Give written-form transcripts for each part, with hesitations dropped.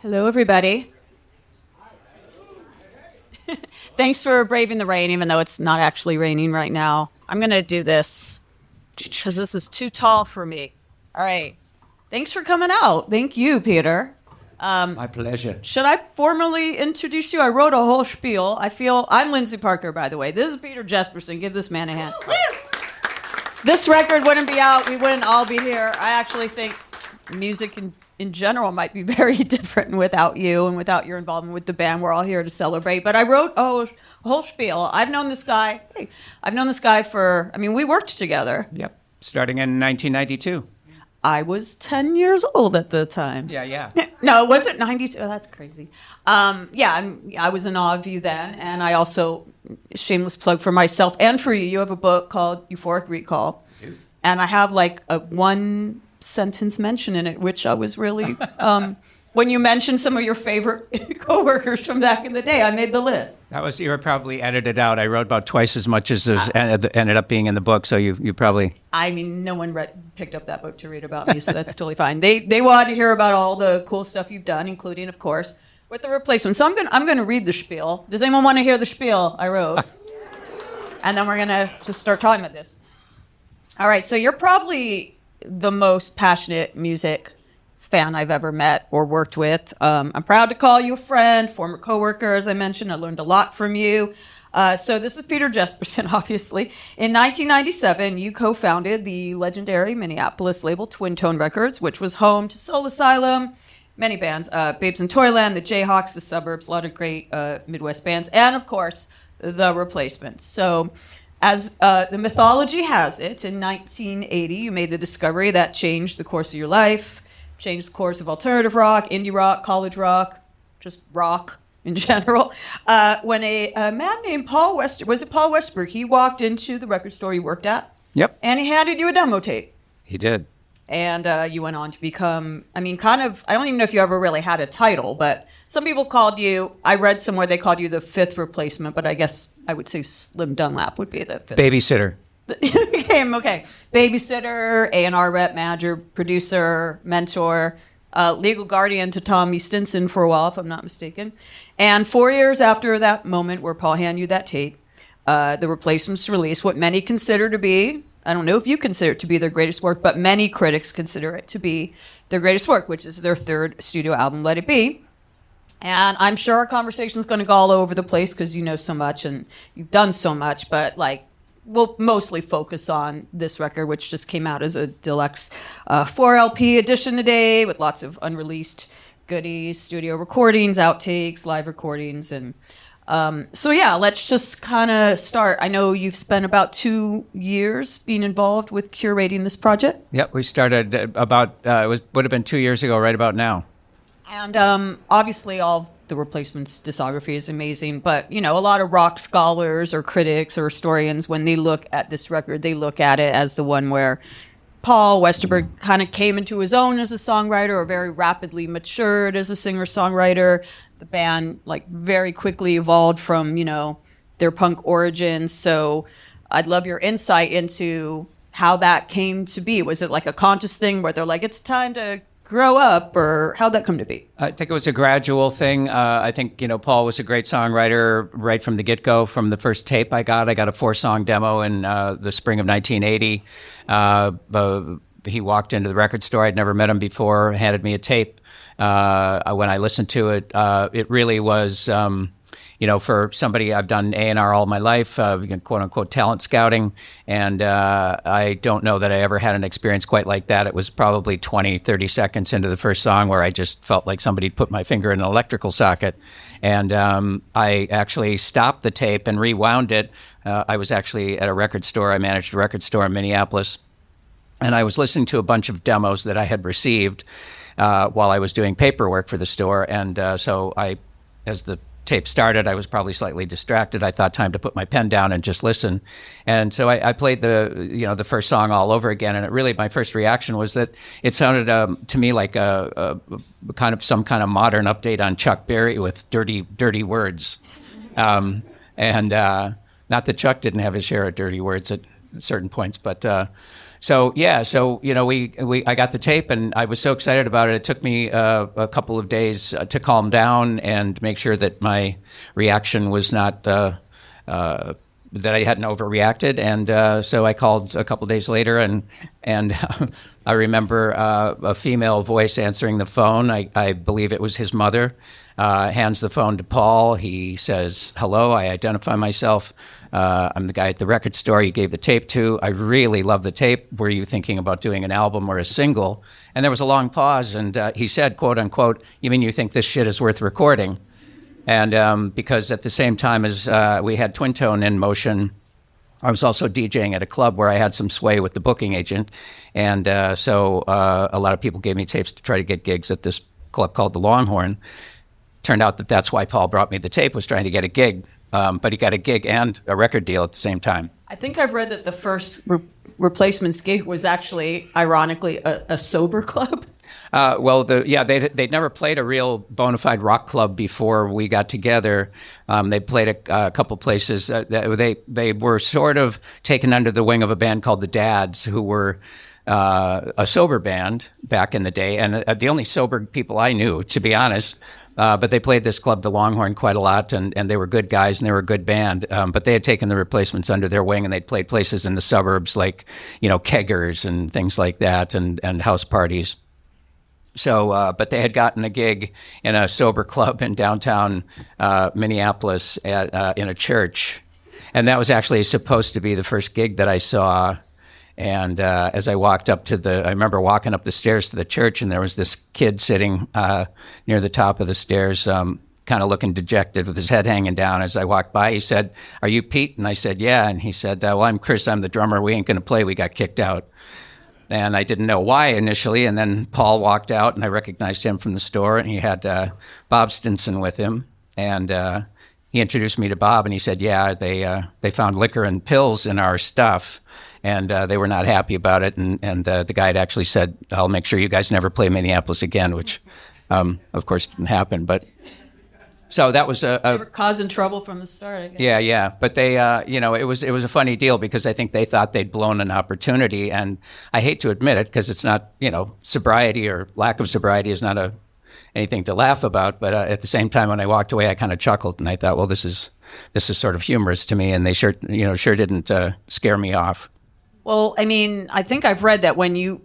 Hello, everybody. Thanks for braving the rain, even though it's not actually raining right now. I'm going to do this because this is too tall for me. All right. Thanks for coming out. Thank you, Peter. My pleasure. Should I formally introduce you? I wrote a whole spiel. I'm Lyndsey Parker, by the way. This is Peter Jesperson. Give this man a hand. This record wouldn't be out. We wouldn't all be here. I actually think music in general might be very different without you and without your involvement with the band. We're all here to celebrate. But I wrote a whole spiel. I've known this guy for, we worked together. Yep. Starting in 1992. I was 10 years old at the time. Yeah. No, it wasn't 92. Oh, that's crazy. I was in awe of you then. And I also, shameless plug for myself and for you, you have a book called Euphoric Recall. And I have like a one sentence mention in it, which I was really, when you mentioned some of your favorite coworkers from back in the day, I made the list. You were probably edited out. I wrote about twice as much as ended up being in the book, so you probably... no one picked up that book to read about me, so that's totally fine. They wanted to hear about all the cool stuff you've done, including, of course, with the replacement. So I'm going to read the spiel. Does anyone want to hear the spiel I wrote? And then we're going to just start talking about this. All right, so you're probably the most passionate music fan I've ever met or worked with. I'm proud to call you a friend, former coworker, as I mentioned. I learned a lot from you. So this is Peter Jesperson, obviously. In 1997, you co-founded the legendary Minneapolis label Twin Tone Records, which was home to Soul Asylum, many bands, Babes in Toyland, the Jayhawks, the Suburbs, a lot of great Midwest bands, and of course, the Replacements. So as the mythology has it, in 1980, you made the discovery that changed the course of your life, changed the course of alternative rock, indie rock, college rock, just rock in general. When a man named Paul Westerberg, he walked into the record store you worked at. Yep. And he handed you a demo tape. He did. And you went on to become, I don't even know if you ever really had a title, but some people called you, I read somewhere they called you the fifth replacement, but I guess I would say Slim Dunlap would be the fifth. Babysitter. Okay. Babysitter, A&R rep, manager, producer, mentor, legal guardian to Tommy Stinson for a while, if I'm not mistaken. And 4 years after that moment where Paul handed you that tape, the Replacements released what many consider to be, I don't know if you consider it to be their greatest work, but many critics consider it to be their greatest work, which is their third studio album, Let It Be. And I'm sure our conversation is going to go all over the place because you know so much and you've done so much, but we'll mostly focus on this record, which just came out as a deluxe 4 LP edition today with lots of unreleased goodies, studio recordings, outtakes, live recordings. And let's just kind of start. I know you've spent about 2 years being involved with curating this project. Yep, we started would have been 2 years ago, right about now. And obviously all the Replacements discography is amazing, but a lot of rock scholars or critics or historians, when they look at this record, they look at it as the one where Paul Westerberg kind of came into his own as a songwriter, or very rapidly matured as a singer-songwriter. The band very quickly evolved from their punk origins. So I'd love your insight into how that came to be. Was it like a conscious thing where they're like, it's time to grow up, or how'd that come to be? I think it was a gradual thing. I think, Paul was a great songwriter right from the get-go. From the first tape I got a 4-song demo in the spring of 1980. He walked into the record store. I'd never met him before, handed me a tape. When I listened to it, it really was... for somebody, I've done A&R all my life, quote-unquote talent scouting, and I don't know that I ever had an experience quite like that. It was probably 20, 30 seconds into the first song where I just felt like somebody put my finger in an electrical socket, and I actually stopped the tape and rewound it. I was actually at a record store. I managed a record store in Minneapolis, and I was listening to a bunch of demos that I had received while I was doing paperwork for the store, and so as the tape started, I was probably slightly distracted. I thought time to put my pen down and just listen. And so I played the first song all over again. And my first reaction was that it sounded to me like a kind of some kind of modern update on Chuck Berry with dirty words. And not that Chuck didn't have his share of dirty words at certain points, but So yeah, so I got the tape, and I was so excited about it. It took me a couple of days to calm down and make sure that my reaction was not that I hadn't overreacted. And so I called a couple of days later, and I remember a female voice answering the phone. I believe it was his mother. Hands the phone to Paul. He says, "Hello, I identify myself. I'm the guy at the record store you gave the tape to. I really love the tape. Were you thinking about doing an album or a single?" And there was a long pause, and he said, quote unquote, "You mean you think this shit is worth recording?" And because at the same time as we had Twin Tone in motion, I was also DJing at a club where I had some sway with the booking agent. And so a lot of people gave me tapes to try to get gigs at this club called the Longhorn. Turned out that that's why Paul brought me the tape, was trying to get a gig. But he got a gig and a record deal at the same time. I think I've read that the first Replacements gig was actually, ironically, a sober club. They'd never played a real bona fide rock club before we got together. They played a couple places. They were sort of taken under the wing of a band called the Dads, who were a sober band back in the day, and the only sober people I knew, to be honest. But they played this club, the Longhorn, quite a lot, and they were good guys, and they were a good band. But they had taken the Replacements under their wing, and they'd played places in the suburbs like, keggers and things like that, and house parties. So, but they had gotten a gig in a sober club in downtown Minneapolis in a church. And that was actually supposed to be the first gig that I saw. And as I walked up I remember walking up the stairs to the church, and there was this kid sitting near the top of the stairs, kind of looking dejected with his head hanging down. As I walked by, he said, "Are you Pete?" And I said, "Yeah." And he said, "Well, I'm Chris. I'm the drummer. We ain't going to play. We got kicked out." And I didn't know why initially. And then Paul walked out, and I recognized him from the store, and he had Bob Stinson with him. And he introduced me to Bob, and he said, "Yeah, they found liquor and pills in our stuff, and they were not happy about it." And the guy had actually said, "I'll make sure you guys never play Minneapolis again," which, of course, didn't happen. But so that was they were causing trouble from the start, I guess. Yeah. But they, it was a funny deal, because I think they thought they'd blown an opportunity, and I hate to admit it, because it's not, sobriety or lack of sobriety is not anything to laugh about. But at the same time, when I walked away, I kind of chuckled, and I thought, well, this is sort of humorous to me, and they sure didn't scare me off. Well, I mean, I think I've read that when you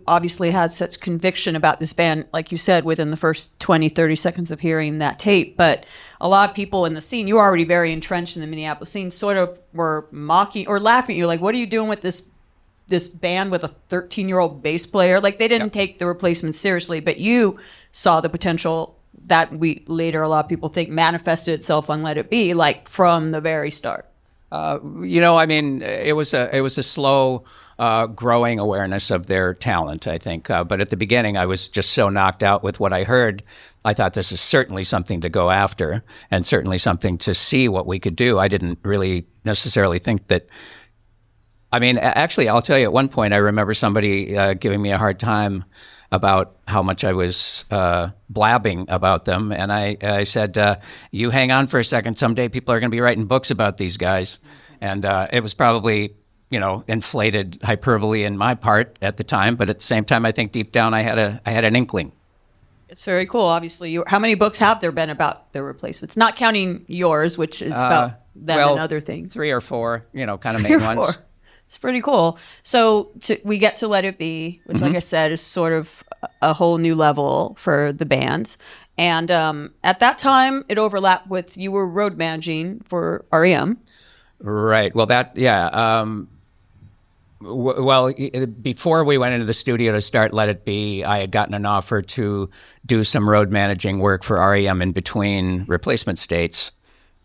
obviously had such conviction about this band, like you said, within the first 20, 30 seconds of hearing that tape, but a lot of people in the scene, you were already very entrenched in the Minneapolis scene, sort of were mocking or laughing at you, like, what are you doing with this band with a 13-year-old bass player? Like, they didn't take the Replacements seriously, but you saw the potential that a lot of people think manifested itself on Let It Be, like, from the very start. It was a slow growing awareness of their talent, I think. But at the beginning, I was just so knocked out with what I heard. I thought this is certainly something to go after, and certainly something to see what we could do. I didn't really necessarily think that. I mean, actually, I'll tell you, at one point, I remember somebody giving me a hard time about how much I was blabbing about them. And I said, you hang on for a second. Someday people are going to be writing books about these guys. And it was probably, inflated hyperbole in my part at the time. But at the same time, I think deep down I had an inkling. It's very cool. Obviously, how many books have there been about the Replacements? Not counting yours, which is about them and other things. 3 or 4, kind of main ones. It's pretty cool. So we get to Let It Be, which, like I said, is sort of a whole new level for the band. And at that time, it overlapped with you were road managing for REM. Right. Well, before we went into the studio to start Let It Be, I had gotten an offer to do some road managing work for REM in between replacement states.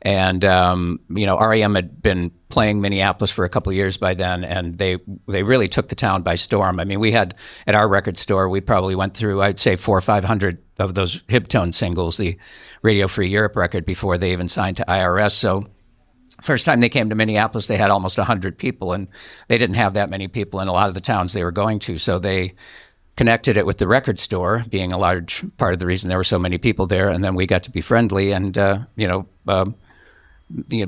And, REM had been playing Minneapolis for a couple of years by then, and they really took the town by storm. I mean, we had, at our record store, we probably went through, I'd say, 400 or 500 of those Hiptone singles, the Radio Free Europe record, before they even signed to IRS. So first time they came to Minneapolis, they had almost 100 people, and they didn't have that many people in a lot of the towns they were going to. So they connected it with the record store, being a large part of the reason there were so many people there. And then we got to be friendly, and,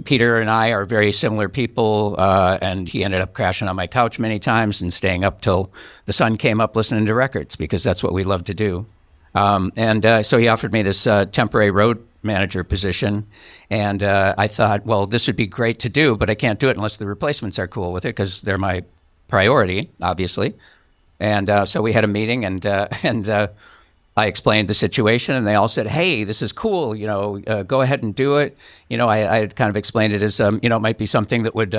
Peter and I are very similar people, and he ended up crashing on my couch many times and staying up till the sun came up listening to records because that's what we love to do. So he offered me this temporary road manager position, and I thought, well, this would be great to do, but I can't do it unless the replacements are cool with it because they're my priority, obviously. And so we had a meeting, and I explained the situation, and they all said, "Hey, this is cool. Go ahead and do it." I had kind of explained it as, it might be something that would.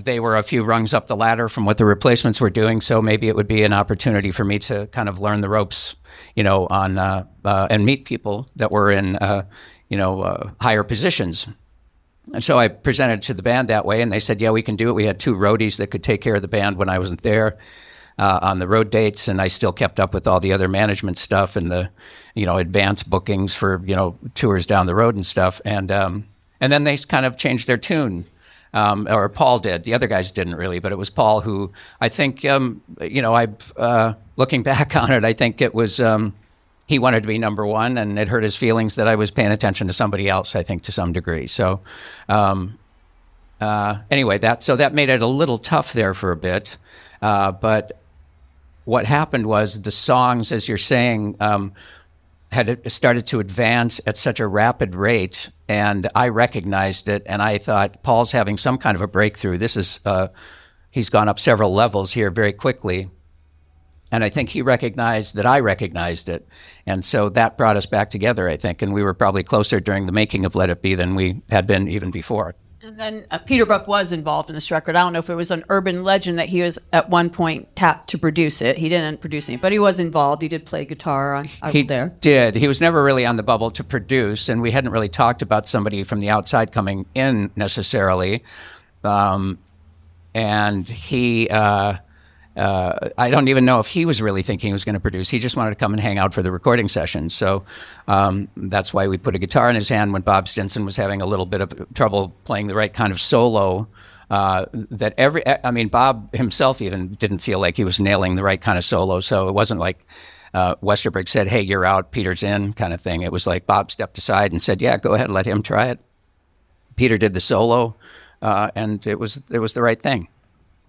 They were a few rungs up the ladder from what the replacements were doing, so maybe it would be an opportunity for me to kind of learn the ropes, and meet people that were in, higher positions. And so I presented to the band that way, and they said, "Yeah, we can do it." We had 2 roadies that could take care of the band when I wasn't there. On the road dates, and I still kept up with all the other management stuff and the, advance bookings for, tours down the road and stuff. And then they kind of changed their tune, or Paul did. The other guys didn't really, but it was Paul who I think, looking back on it, I think it was he wanted to be number one, and it hurt his feelings that I was paying attention to somebody else, I think, to some degree. So anyway, that made it a little tough there for a bit, but what happened was the songs, as you're saying, had started to advance at such a rapid rate, and I recognized it, and I thought, Paul's having some kind of a breakthrough. This is, he's gone up several levels here very quickly, and I think he recognized that I recognized it, and so that brought us back together, I think, and we were probably closer during the making of Let It Be than we had been even before. And then Peter Buck was involved in this record. I don't know if it was an urban legend that he was at one point tapped to produce it. He didn't produce it, but he was involved. He did play guitar on He there. did. He was never really on the bubble to produce, and we hadn't really talked about somebody from the outside coming in necessarily. And he, I don't even know if he was really thinking he was going to produce. He just wanted to come and hang out for the recording session. So that's why we put a guitar in his hand when Bob Stinson was having a little bit of trouble playing the right kind of solo. Bob himself even didn't feel like he was nailing the right kind of solo. So it wasn't like Westerberg said, "Hey, you're out, Peter's in," kind of thing. It was like Bob stepped aside and said, "Yeah, go ahead, let him try it." Peter did the solo, and it was the right thing.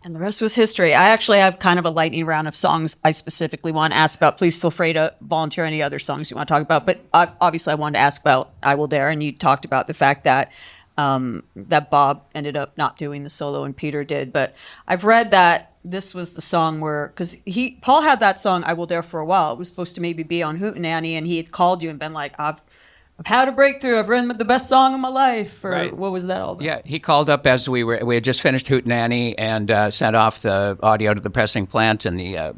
And the rest was history. I actually have kind of a lightning round of songs I specifically want to ask about. Please feel free to volunteer any other songs you want to talk about. But obviously I wanted to ask about I Will Dare, and you talked about the fact that that Bob ended up not doing the solo and Peter did. But I've read that this was the song where, because Paul had that song I Will Dare for a while. It was supposed to maybe be on Hootenanny, and he had called you and been like, I've had a breakthrough. I've written the best song of my life. Or right. What was that all about? Yeah, he called up as we had just finished Hootenanny and sent off the audio to the pressing plant and the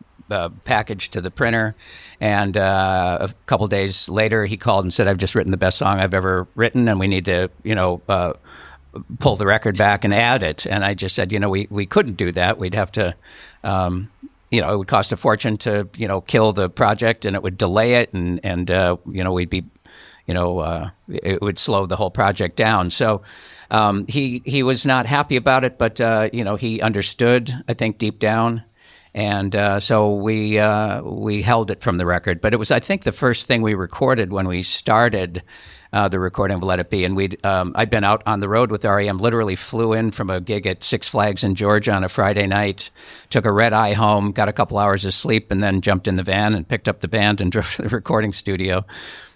package to the printer. And a couple days later, he called and said, "I've just written the best song I've ever written, and we need to, pull the record back and add it." And I just said, we couldn't do that. We'd have to, it would cost a fortune to, kill the project, and it would delay it, and we'd be. It would slow the whole project down. So he was not happy about it, but he understood, I think, deep down, and so we held it from the record. But it was, I think, the first thing we recorded when we started the recording of Let It Be. And I'd been out on the road with REM. Literally flew in from a gig at Six Flags in Georgia on a Friday night, took a red eye home, got a couple hours of sleep, and then jumped in the van and picked up the band and drove to the recording studio.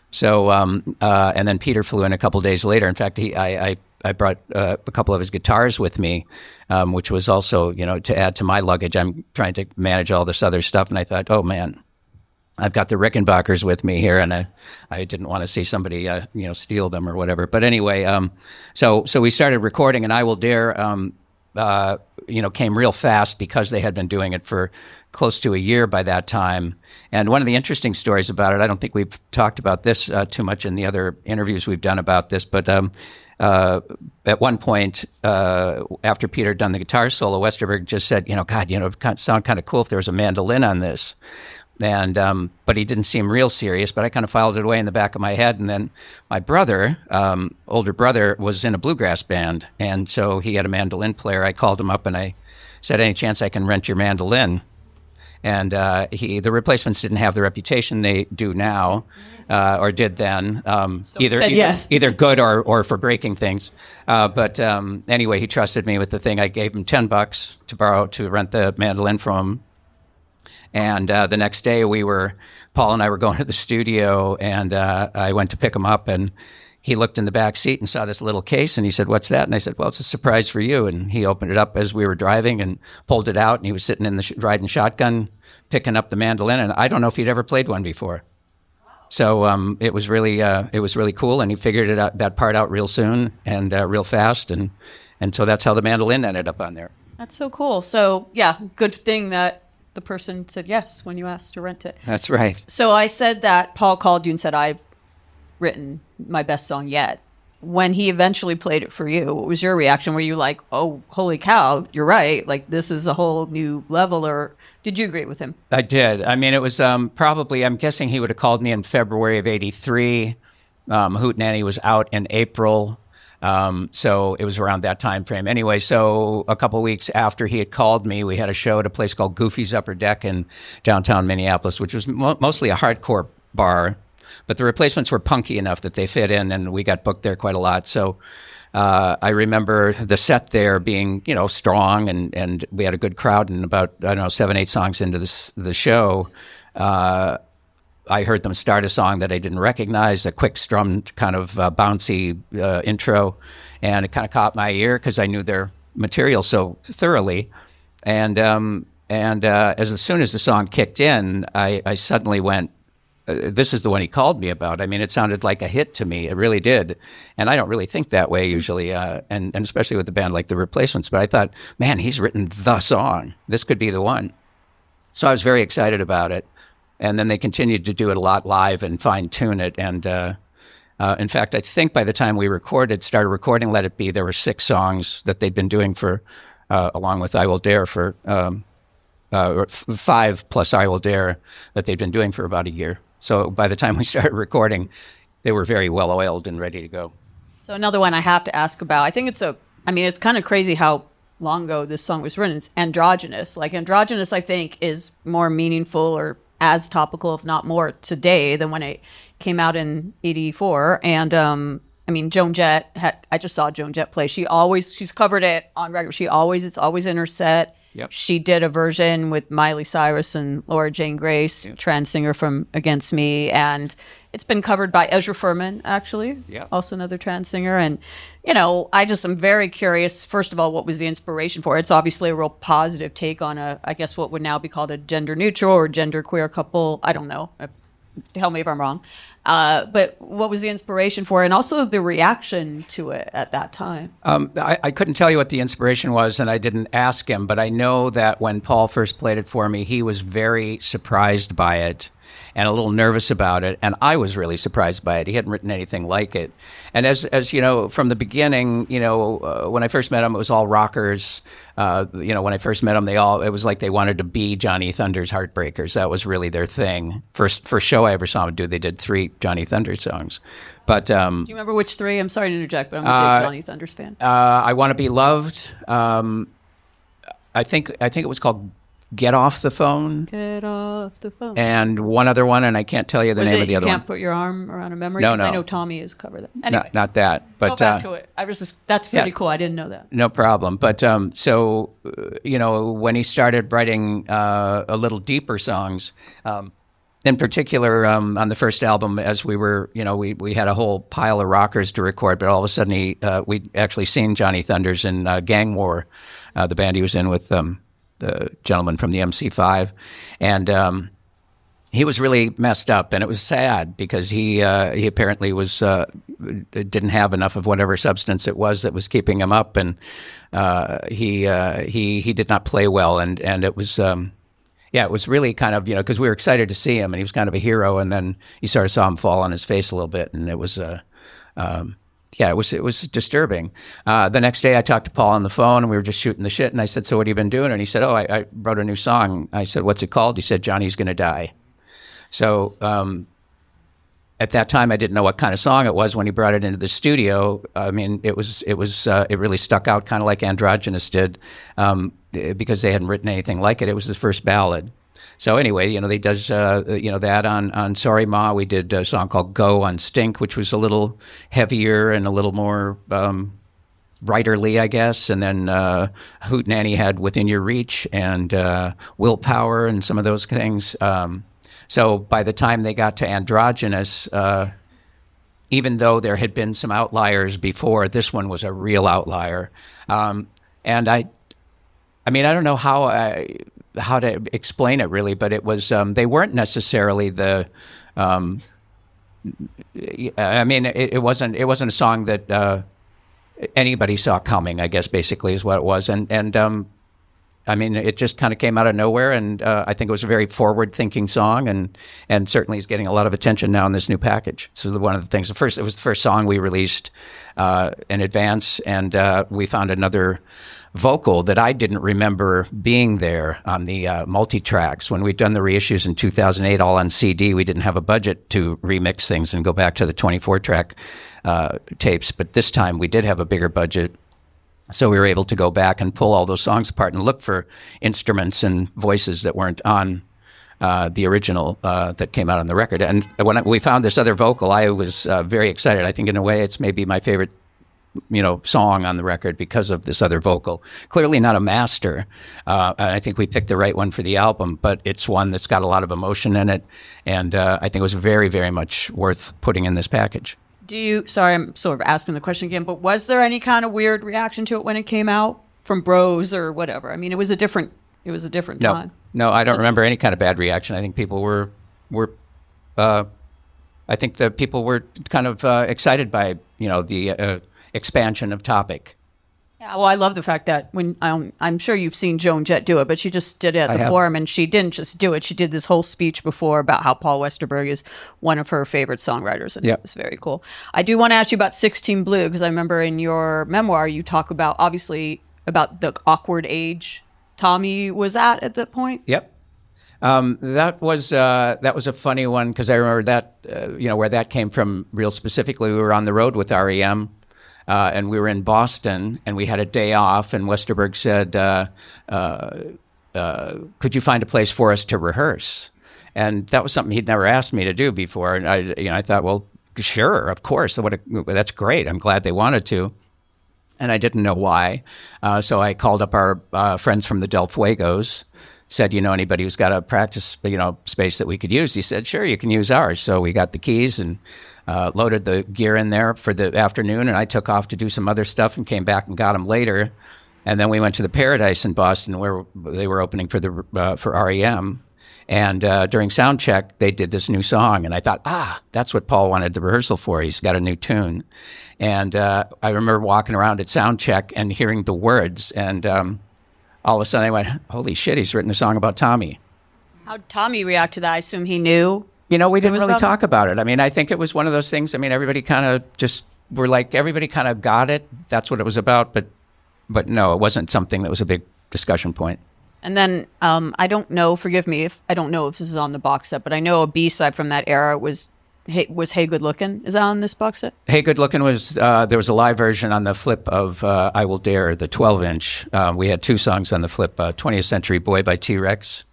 So, and then Peter flew in a couple days later. In fact, I brought a couple of his guitars with me, which was also, to add to my luggage. I'm trying to manage all this other stuff, and I thought, oh man, I've got the Rickenbackers with me here, and I didn't want to see somebody, steal them or whatever. But anyway, so we started recording, and I Will Dare, came real fast because they had been doing it for close to a year by that time. And one of the interesting stories about it, I don't think we've talked about this too much in the other interviews we've done about this, but at one point, after Peter had done the guitar solo, Westerberg just said, God, it would sound kind of cool if there was a mandolin on this. And but he didn't seem real serious, but I kind of filed it away in the back of my head. And then my brother, older brother, was in a bluegrass band, and so he had a mandolin player. I called him up and I said, "Any chance I can rent your mandolin?" And the Replacements didn't have the reputation they do now. or did then. Said yes. Either good or for breaking things. But anyway, he trusted me with the thing. I gave him $10 to rent the mandolin from him. And the next day, Paul and I were going to the studio, and I went to pick him up, and he looked in the back seat and saw this little case, and he said, "What's that?" And I said, "Well, it's a surprise for you." And he opened it up as we were driving and pulled it out, and he was sitting in the riding shotgun, picking up the mandolin, and I don't know if he'd ever played one before. So it was really cool, and he figured that part out real soon and real fast, and so that's how the mandolin ended up on there. That's so cool. So yeah, good thing that the person said yes when you asked to rent it. That's right. So I said that Paul called you and said, "I've written my best song yet." When he eventually played it for you, what was your reaction? Were you like, "Oh, holy cow, you're right. Like, this is a whole new level," or did you agree with him? I did. I mean, it was probably, I'm guessing he would have called me in February of '83. Hootenanny was out in April. So it was around that time frame. Anyway, so a couple of weeks after he had called me, we had a show at a place called Goofy's Upper Deck in downtown Minneapolis, which was mostly a hardcore bar. But the replacements were punky enough that they fit in, and we got booked there quite a lot. So I remember the set there being, strong, and we had a good crowd. And about, 7, 8 songs into the show, I heard them start a song that I didn't recognize, a quick strummed kind of bouncy intro, and it kind of caught my ear because I knew their material so thoroughly. And as soon as the song kicked in, I suddenly went, this is the one he called me about. I mean, it sounded like a hit to me. It really did. And I don't really think that way usually, and especially with a band like The Replacements. But I thought, man, he's written the song. This could be the one. So I was very excited about it. And then they continued to do it a lot live and fine-tune it. And in fact, I think by the time we started recording Let It Be, there were 6 songs that they'd been doing for, along with I Will Dare, for 5 plus I Will Dare that they'd been doing for about a year. So by the time we started recording, they were very well oiled and ready to go. So another one I have to ask about. I think it's kind of crazy how long ago this song was written. It's Androgynous. Like, Androgynous, I think, is more meaningful or as topical, if not more, today than when it came out in '84. And Joan Jett I just saw Joan Jett play. She's covered it on record. It's always in her set. Yep. She did a version with Miley Cyrus and Laura Jane Grace, trans singer from Against Me, and it's been covered by Ezra Furman, actually, also another trans singer. And I just am very curious. First of all, what was the inspiration for it? It's obviously a real positive take on I guess what would now be called a gender neutral or gender queer couple. I don't know. Tell me if I'm wrong. But what was the inspiration for it, and also the reaction to it at that time? I couldn't tell you what the inspiration was, and I didn't ask him, but I know that when Paul first played it for me, he was very surprised by it and a little nervous about it, and I was really surprised by it. He hadn't written anything like it. And as you know, from the beginning, when I first met him, it was all rockers. When I first met him, it was like they wanted to be Johnny Thunder's Heartbreakers. That was really their thing. First show I ever saw him do, they did 3 Johnny Thunder songs. But do you remember which 3? I'm sorry to interject, but I'm a big Johnny Thunders fan. I Want to Be Loved. I think it was called Get Off the Phone. Get Off the Phone. And one other one, and I can't tell you the name of the other one. You Can't Put Your Arm Around a Memory? No. Because I know Tommy has covered that. Anyway, not that. But go back to it. That's pretty cool. I didn't know that. No problem. But when he started writing a little deeper songs, in particular on the first album, as we were, we had a whole pile of rockers to record, but all of a sudden we'd actually seen Johnny Thunders in Gang War, the band he was in with the gentleman from the MC5, and he was really messed up, and it was sad because he apparently didn't have enough of whatever substance it was that was keeping him up, and he did not play well, and it was it was really kind of because we were excited to see him, and he was kind of a hero, and then you sort of saw him fall on his face a little bit, and it was it was disturbing. The next day I talked to Paul on the phone, and we were just shooting the shit, and I said, "So what have you been doing?" And he said, "Oh, I wrote a new song." I said, "What's it called?" He said, "Johnny's Gonna Die." So at that time, I didn't know what kind of song it was. When he brought it into the studio, I mean, it really stuck out, kind of like Androgynous did, because they hadn't written anything like it. It was his first ballad. So anyway, they does that on Sorry Ma. We did a song called Go on Stink, which was a little heavier and a little more writerly, I guess. And then Hootenanny had Within Your Reach and Willpower and some of those things. So by the time they got to Androgynous, even though there had been some outliers before, this one was a real outlier. And I don't know how to explain it really, but it was they weren't necessarily the. It wasn't a song that anybody saw coming, I guess basically is what it was, and it just kind of came out of nowhere, and I think it was a very forward-thinking song, and certainly is getting a lot of attention now in this new package. So one of the things, it was the first song we released in advance, and we found another vocal that I didn't remember being there on the multi-tracks. When we'd done the reissues in 2008 all on CD, we didn't have a budget to remix things and go back to the 24-track tapes, but this time we did have a bigger budget. So we were able to go back and pull all those songs apart and look for instruments and voices that weren't on the original that came out on the record. And when we found this other vocal, I was very excited. I think in a way it's maybe my favorite song on the record because of this other vocal. Clearly not a master. And I think we picked the right one for the album, but it's one that's got a lot of emotion in it. And I think it was very, very much worth putting in this package. Sorry, I'm sort of asking the question again, but was there any kind of weird reaction to it when it came out from bros or whatever? I mean, it was a different time. No, I don't remember any kind of bad reaction. I think people were I think the people were kind of excited by, the expansion of topic. Yeah, well, I love the fact that when I'm sure you've seen Joan Jett do it, but she just did it at the forum, and she didn't just do it. She did this whole speech before about how Paul Westerberg is one of her favorite songwriters, and It was very cool. I do want to ask you about 16 Blue, because I remember in your memoir you talk about, obviously, about the awkward age Tommy was at that point. Yep. That was a funny one, because I remember that, where that came from real specifically. We were on the road with REM. And we were in Boston, and we had a day off, and Westerberg said, could you find a place for us to rehearse? And that was something he'd never asked me to do before. And I thought, well, sure, of course. That's great. I'm glad they wanted to. And I didn't know why. So I called up our friends from the Del Fuegos, said, anybody who's got a practice, space that we could use? He said, sure, you can use ours. So we got the keys and loaded the gear in there for the afternoon, and I took off to do some other stuff and came back and got them later. And then we went to the Paradise in Boston, where they were opening for REM. And during sound check, they did this new song, and I thought, that's what Paul wanted the rehearsal for. He's got a new tune. And I remember walking around at sound check and hearing the words, and all of a sudden I went, holy shit, he's written a song about Tommy. How'd Tommy react to that? I assume he knew. We didn't really talk about it. I mean, I think it was one of those things. I mean, everybody kind of everybody kind of got it. That's what it was about. But no, it wasn't something that was a big discussion point. And then I don't know, forgive me if I don't know if this is on the box set, but I know a B-side from that era was Hey Good Lookin'. Is that on this box set? Hey Good Lookin' was, there was a live version on the flip of I Will Dare, the 12-inch. We had two songs on the flip, 20th Century Boy by T-Rex,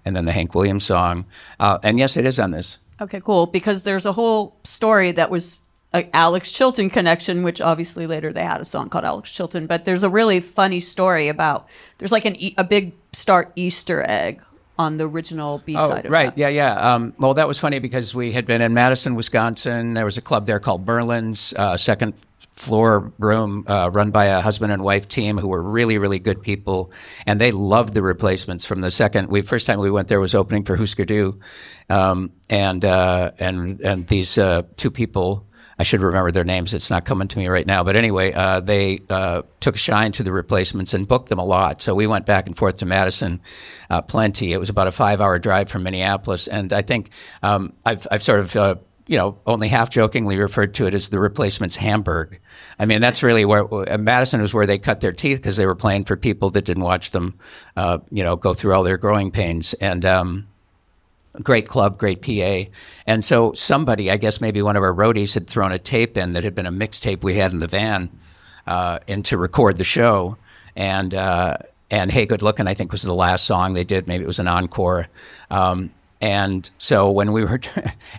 and then the Hank Williams song. And yes, it is on this. Okay, cool. Because there's a whole story that was an Alex Chilton connection, which obviously later they had a song called Alex Chilton. But there's a really funny story about, there's like a big start Easter egg on the original B-side of right. that. Yeah. Well, that was funny because we had been in Madison, Wisconsin. There was a club there called Merlin's, second floor room run by a husband and wife team who were really, really good people, and they loved the Replacements from the second. First time we went there was opening for Husker Du, and these two people. I should remember their names. It's not coming to me right now. But anyway, they took a shine to the Replacements and booked them a lot. So we went back and forth to Madison plenty. It was about a 5-hour drive from Minneapolis. And I think I've sort of, only half jokingly referred to it as the Replacements Hamburg. I mean, that's really where Madison was where they cut their teeth, because they were playing for people that didn't watch them, go through all their growing pains. And great club, great PA. And so somebody, I guess maybe one of our roadies, had thrown a tape in that had been a mixtape we had in the van in to record the show. And and Hey Good Lookin', I think, was the last song they did. Maybe it was an encore. And so when we were,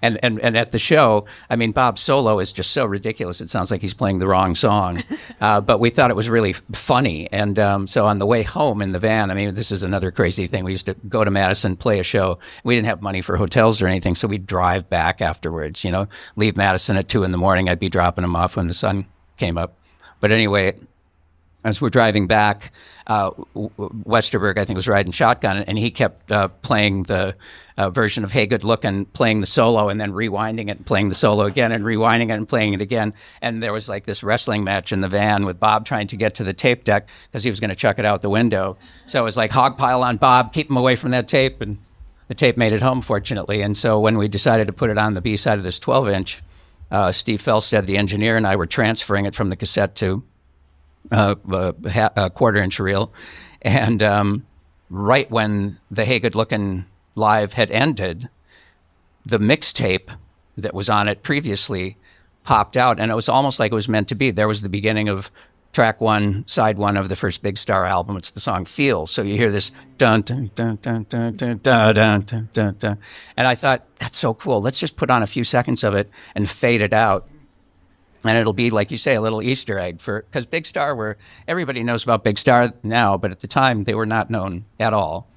and at the show, I mean, Bob's solo is just so ridiculous. It sounds like he's playing the wrong song. But we thought it was really funny. And so on the way home in the van, I mean, this is another crazy thing. We used to go to Madison, play a show. We didn't have money for hotels or anything, so we'd drive back afterwards, you know, leave Madison at 2 a.m. I'd be dropping them off when the sun came up. But anyway, as we're driving back, Westerberg, I think, was riding shotgun, and he kept playing the version of Hey Good Lookin', playing the solo, and then rewinding it, and playing the solo again, and rewinding it, and playing it again. And there was like this wrestling match in the van with Bob trying to get to the tape deck because he was going to chuck it out the window. So it was like hog pile on Bob, keep him away from that tape, and the tape made it home, fortunately. And so when we decided to put it on the B side of this 12-inch, Steve Felstead, the engineer, and I were transferring it from the cassette to a quarter-inch reel, and right when the Hey Good Lookin' live had ended, the mixtape that was on it previously popped out, and it was almost like it was meant to be. There was the beginning of track 1, side 1 of the first Big Star album. It's the song "Feel." So you hear this dun dun dun dun dun dun dun dun dun dun, dun. And I thought, that's so cool. Let's just put on a few seconds of it and fade it out. And it'll be, like you say, a little Easter egg because Big Star everybody knows about Big Star now, but at the time they were not known at all.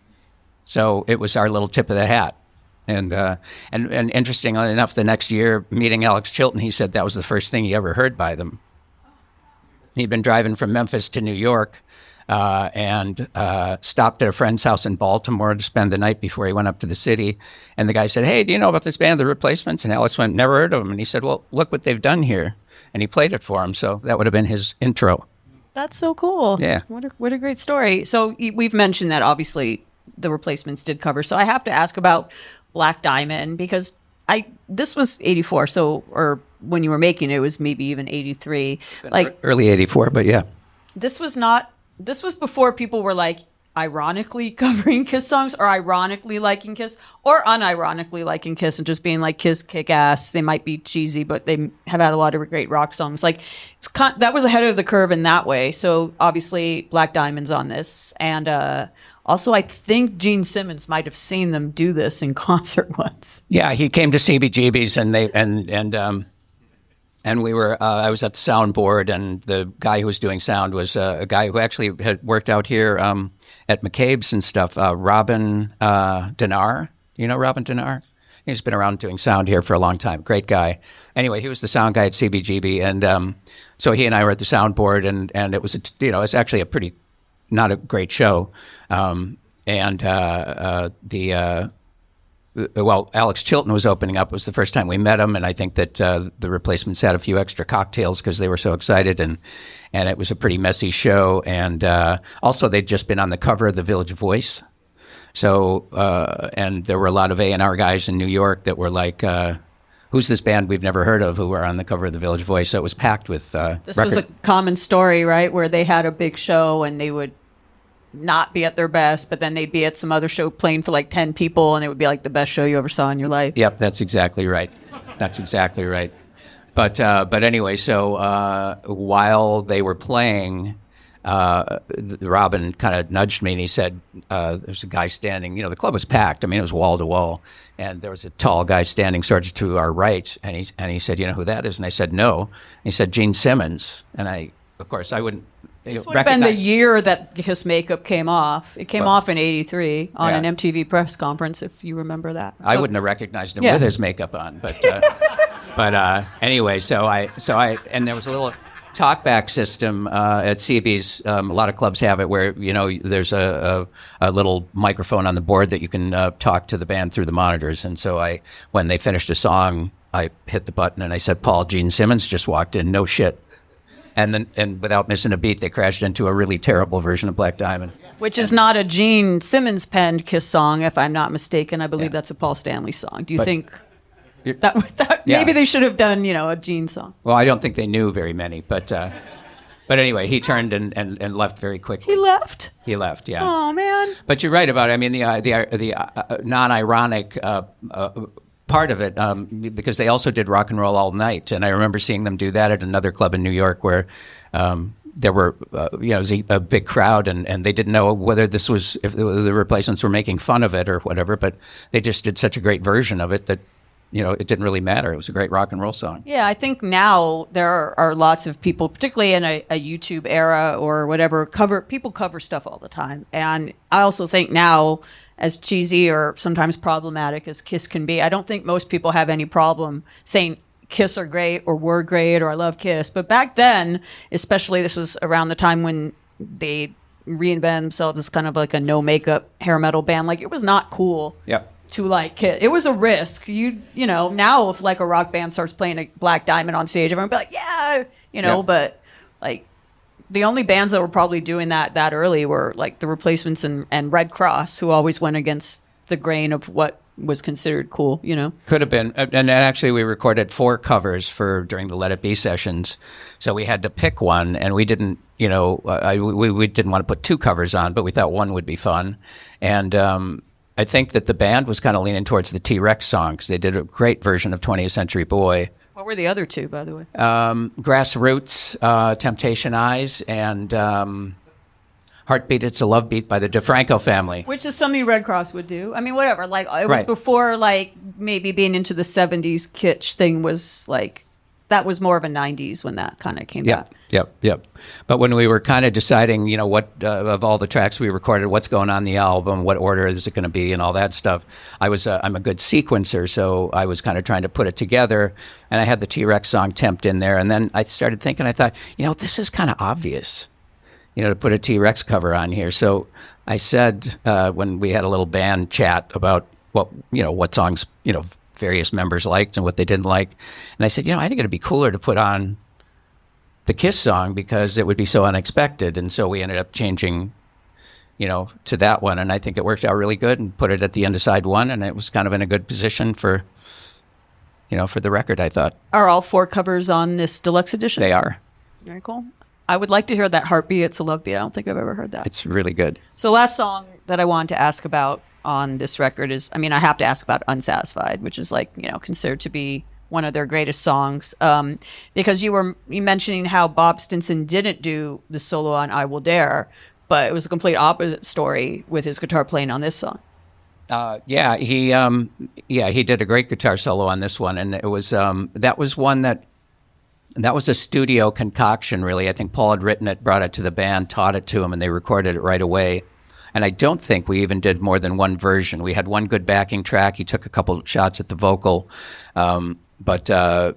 So it was our little tip of the hat. And interestingly enough, the next year, meeting Alex Chilton, he said that was the first thing he ever heard by them. He'd been driving from Memphis to New York and stopped at a friend's house in Baltimore to spend the night before he went up to the city. And the guy said, "Hey, do you know about this band, The Replacements?" And Alex went, "Never heard of them." And he said, "Well, look what they've done here." And he played it for him. So that would have been his intro. That's so cool. Yeah. What a great story. So we've mentioned that obviously the Replacements did cover. So I have to ask about Black Diamond because this was 84. So, or when you were making it, it was maybe even 83. Like early 84, but yeah. This was before people were like ironically covering Kiss songs or ironically liking Kiss or unironically liking Kiss and just being like Kiss kick ass. They might be cheesy, but they have had a lot of great rock songs. Like that was ahead of the curve in that way. So obviously Black Diamond's on this. And also I think Gene Simmons might have seen them do this in concert once. Yeah, he came to CBGB's and we were, I was at the soundboard, and the guy who was doing sound was a guy who actually had worked out here at McCabe's and stuff, Robin Dinar. You know Robin Dinar? He's been around doing sound here for a long time. Great guy. Anyway, he was the sound guy at CBGB, and so he and I were at the soundboard, and it was, it's actually not a great show. Well, Alex Chilton was opening up. It was the first time we met him, and I think that the Replacements had a few extra cocktails because they were so excited, and it was a pretty messy show. And also, they'd just been on the cover of the Village Voice. So, and there were a lot of A&R guys in New York that were like, who's this band we've never heard of who were on the cover of the Village Voice? So it was packed with This was a common story, right, where they had a big show and they would not be at their best, but then they'd be at some other show playing for like 10 people, and it would be like the best show you ever saw in your life. Yep, that's exactly right. That's exactly right. But anyway, so while they were playing, Robin kind of nudged me and he said, there's a guy standing, the club was packed. I mean, it was wall to wall. And there was a tall guy standing sort of to our right. And he said, "You know who that is?" And I said, "No." And he said, "Gene Simmons." And of course, I wouldn't. This would have been the year that Kiss Makeup came off. It came off in 83 on an MTV press conference, if you remember that. So, I wouldn't have recognized him with his makeup on. But anyway, so I and there was a little talkback system at CB's. A lot of clubs have it where, there's a little microphone on the board that you can talk to the band through the monitors. And so when they finished a song, I hit the button and I said, "Paul, Gene Simmons just walked in, no shit." And without missing a beat, they crashed into a really terrible version of Black Diamond. Which is not a Gene Simmons penned Kiss song, if I'm not mistaken. I believe that's a Paul Stanley song. Do you think that maybe they should have done, a Gene song? Well, I don't think they knew very many, but anyway, he turned and left very quickly. He left? He left, yeah. Oh, man. But you're right about it. I mean, the non-ironic part of it, because they also did Rock and Roll All Night, and I remember seeing them do that at another club in New York where there were, it was a big crowd, and they didn't know whether if the Replacements were making fun of it or whatever, but they just did such a great version of it that, it didn't really matter. It was a great rock and roll song. Yeah, I think now there are lots of people, particularly in a YouTube era or whatever, people cover stuff all the time. And I also think now, as cheesy or sometimes problematic as Kiss can be, I don't think most people have any problem saying Kiss are great or were great or I love Kiss. But back then, especially, this was around the time when they reinvented themselves as kind of like a no makeup hair metal band. Like, it was not cool. Yep. To like Kiss. It was a risk. Now if like a rock band starts playing a Black Diamond on stage, everyone would be like, yeah, Yep. But like the only bands that were probably doing that early were like the Replacements and Red Cross, who always went against the grain of what was considered cool, Could have been. And actually we recorded 4 covers during the Let It Be sessions. So we had to pick one, and we didn't, we didn't want to put 2 covers on, but we thought one would be fun. And, I think that the band was kind of leaning towards the T-Rex song because they did a great version of 20th Century Boy. What were the other 2, by the way? Grassroots, Temptation Eyes, and Heartbeat, It's a Love Beat by the DeFranco family. Which is something Red Cross would do. I mean, whatever. Like, it was before, like, maybe being into the 70s kitsch thing was, like, that was more of a 90s when that kind of came back. Yep. But when we were kind of deciding, what of all the tracks we recorded, what's going on the album, what order is it going to be, and all that stuff, I'm a good sequencer, so I was kind of trying to put it together, and I had the T-Rex song Tempt in there, and then I started thinking, I thought, this is kind of obvious, to put a T-Rex cover on here. So I said, when we had a little band chat about what songs, various members liked and what they didn't like. And I said, I think it'd be cooler to put on the Kiss song because it would be so unexpected. And so we ended up changing, to that one. And I think it worked out really good, and put it at the end of side 1. And it was kind of in a good position for the record, I thought. Are all 4 covers on this deluxe edition? They are. Very cool. I would like to hear that Heartbeat, It's a Love Beat. I don't think I've ever heard that. It's really good. So last song that I wanted to ask about on this record is, I have to ask about Unsatisfied, which is like, considered to be one of their greatest songs. Because you mentioning how Bob Stinson didn't do the solo on I Will Dare, but it was a complete opposite story with his guitar playing on this song. He did a great guitar solo on this one. And it was, that was a studio concoction, really. I think Paul had written it, brought it to the band, taught it to him, and they recorded it right away. And I don't think we even did more than one version. We had one good backing track. He took a couple shots at the vocal, but there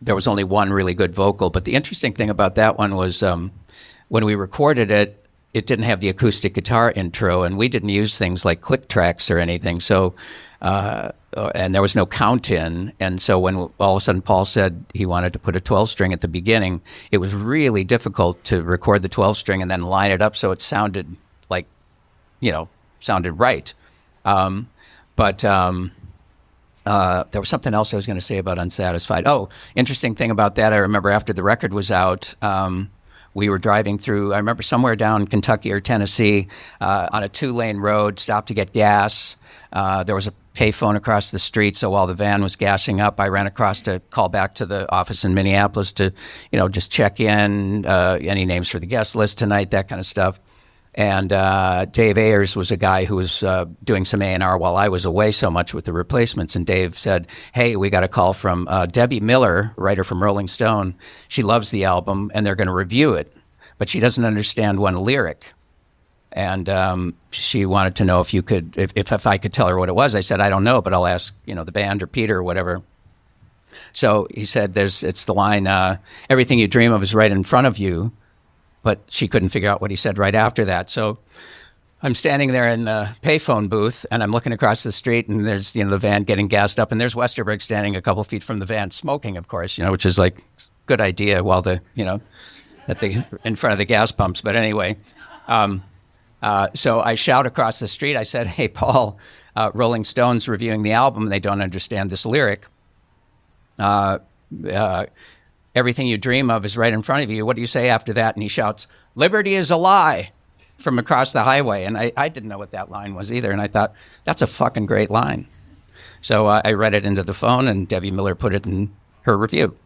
was only one really good vocal. But the interesting thing about that one was when we recorded it, it didn't have the acoustic guitar intro, and we didn't use things like click tracks or anything. So, and there was no count in. And so when all of a sudden Paul said he wanted to put a 12-string at the beginning, it was really difficult to record the 12-string and then line it up so it sounded like, sounded right. But there was something else I was going to say about Unsatisfied. Oh, interesting thing about that, I remember after the record was out, we were driving through, I remember somewhere down Kentucky or Tennessee, on a 2-lane road, stopped to get gas. There was a payphone across the street, so while the van was gassing up, I ran across to call back to the office in Minneapolis to, just check in, any names for the guest list tonight, that kind of stuff. And Dave Ayers was a guy who was doing some A&R while I was away so much with the Replacements. And Dave said, hey, we got a call from Debbie Miller, writer from Rolling Stone. She loves the album, and they're going to review it. But she doesn't understand one lyric. And she wanted to know if you could, if I could tell her what it was. I said, I don't know, but I'll ask, the band or Peter or whatever. So he said, it's the line, everything you dream of is right in front of you. But she couldn't figure out what he said right after that. So I'm standing there in the payphone booth, and I'm looking across the street, and there's, the van getting gassed up, and there's Westerberg standing a couple feet from the van, smoking, of course, which is like good idea while in front of the gas pumps. But anyway, so I shout across the street. I said, hey, Paul, Rolling Stone's reviewing the album, and they don't understand this lyric. Everything you dream of is right in front of you. What do you say after that? And he shouts, liberty is a lie, from across the highway. And I didn't know what that line was either. And I thought, that's a fucking great line. So I read it into the phone, and Debbie Miller put it in her review.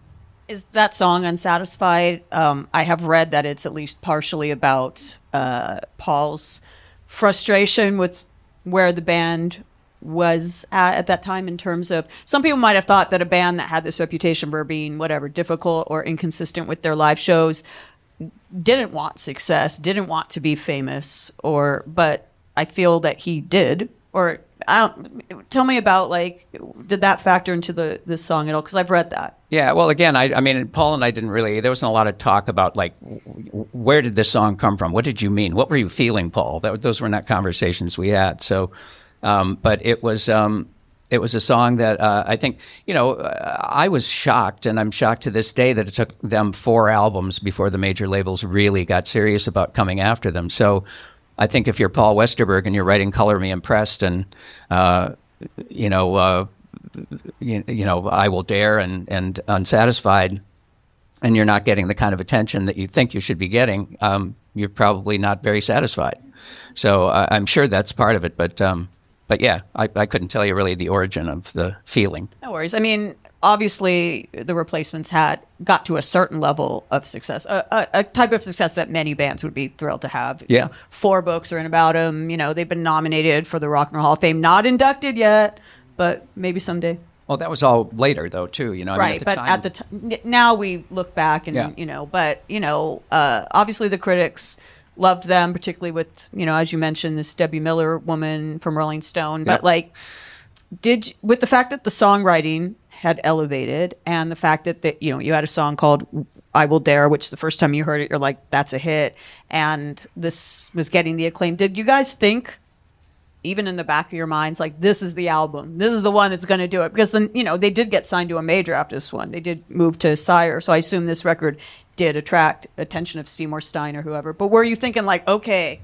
Is that song Unsatisfied? I have read that it's at least partially about Paul's frustration with where the band was at that time, in terms of, some people might have thought that a band that had this reputation for being whatever, difficult or inconsistent with their live shows, didn't want success, didn't want to be famous, but I feel that he did. Or tell me about, like, did that factor into this song at all? Because I've read that. Yeah, well, again, I mean, Paul and I didn't really, there wasn't a lot of talk about, like, where did this song come from? What did you mean? What were you feeling, Paul? Those were not conversations we had. So, but it was a song that I think, I was shocked, and I'm shocked to this day, that it took them 4 albums before the major labels really got serious about coming after them. So I think if you're Paul Westerberg and you're writing "Color Me Impressed" and I Will Dare and Unsatisfied, and you're not getting the kind of attention that you think you should be getting, you're probably not very satisfied. So I'm sure that's part of it, but yeah, I couldn't tell you really the origin of the feeling. No worries. I mean, obviously, the Replacements got to a certain level of success, a type of success that many bands would be thrilled to have. Yeah. 4 books written about them. They've been nominated for the Rock and Roll Hall of Fame, not inducted yet, but maybe someday. Well, that was all later, though, too. Right, but at the time, now we look back and, obviously the critics loved them, particularly with, as you mentioned, this Debbie Miller woman from Rolling Stone. But, with the fact that the songwriting had elevated, and the fact that you had a song called "I Will Dare," which the first time you heard it, you're like, that's a hit, and this was getting the acclaim. Did you guys think, even in the back of your minds, like, this is the album, this is the one that's going to do it? Because then, they did get signed to a major after this one. They did move to Sire, so I assume this record did attract attention of Seymour Stein or whoever. But were you thinking, like, okay,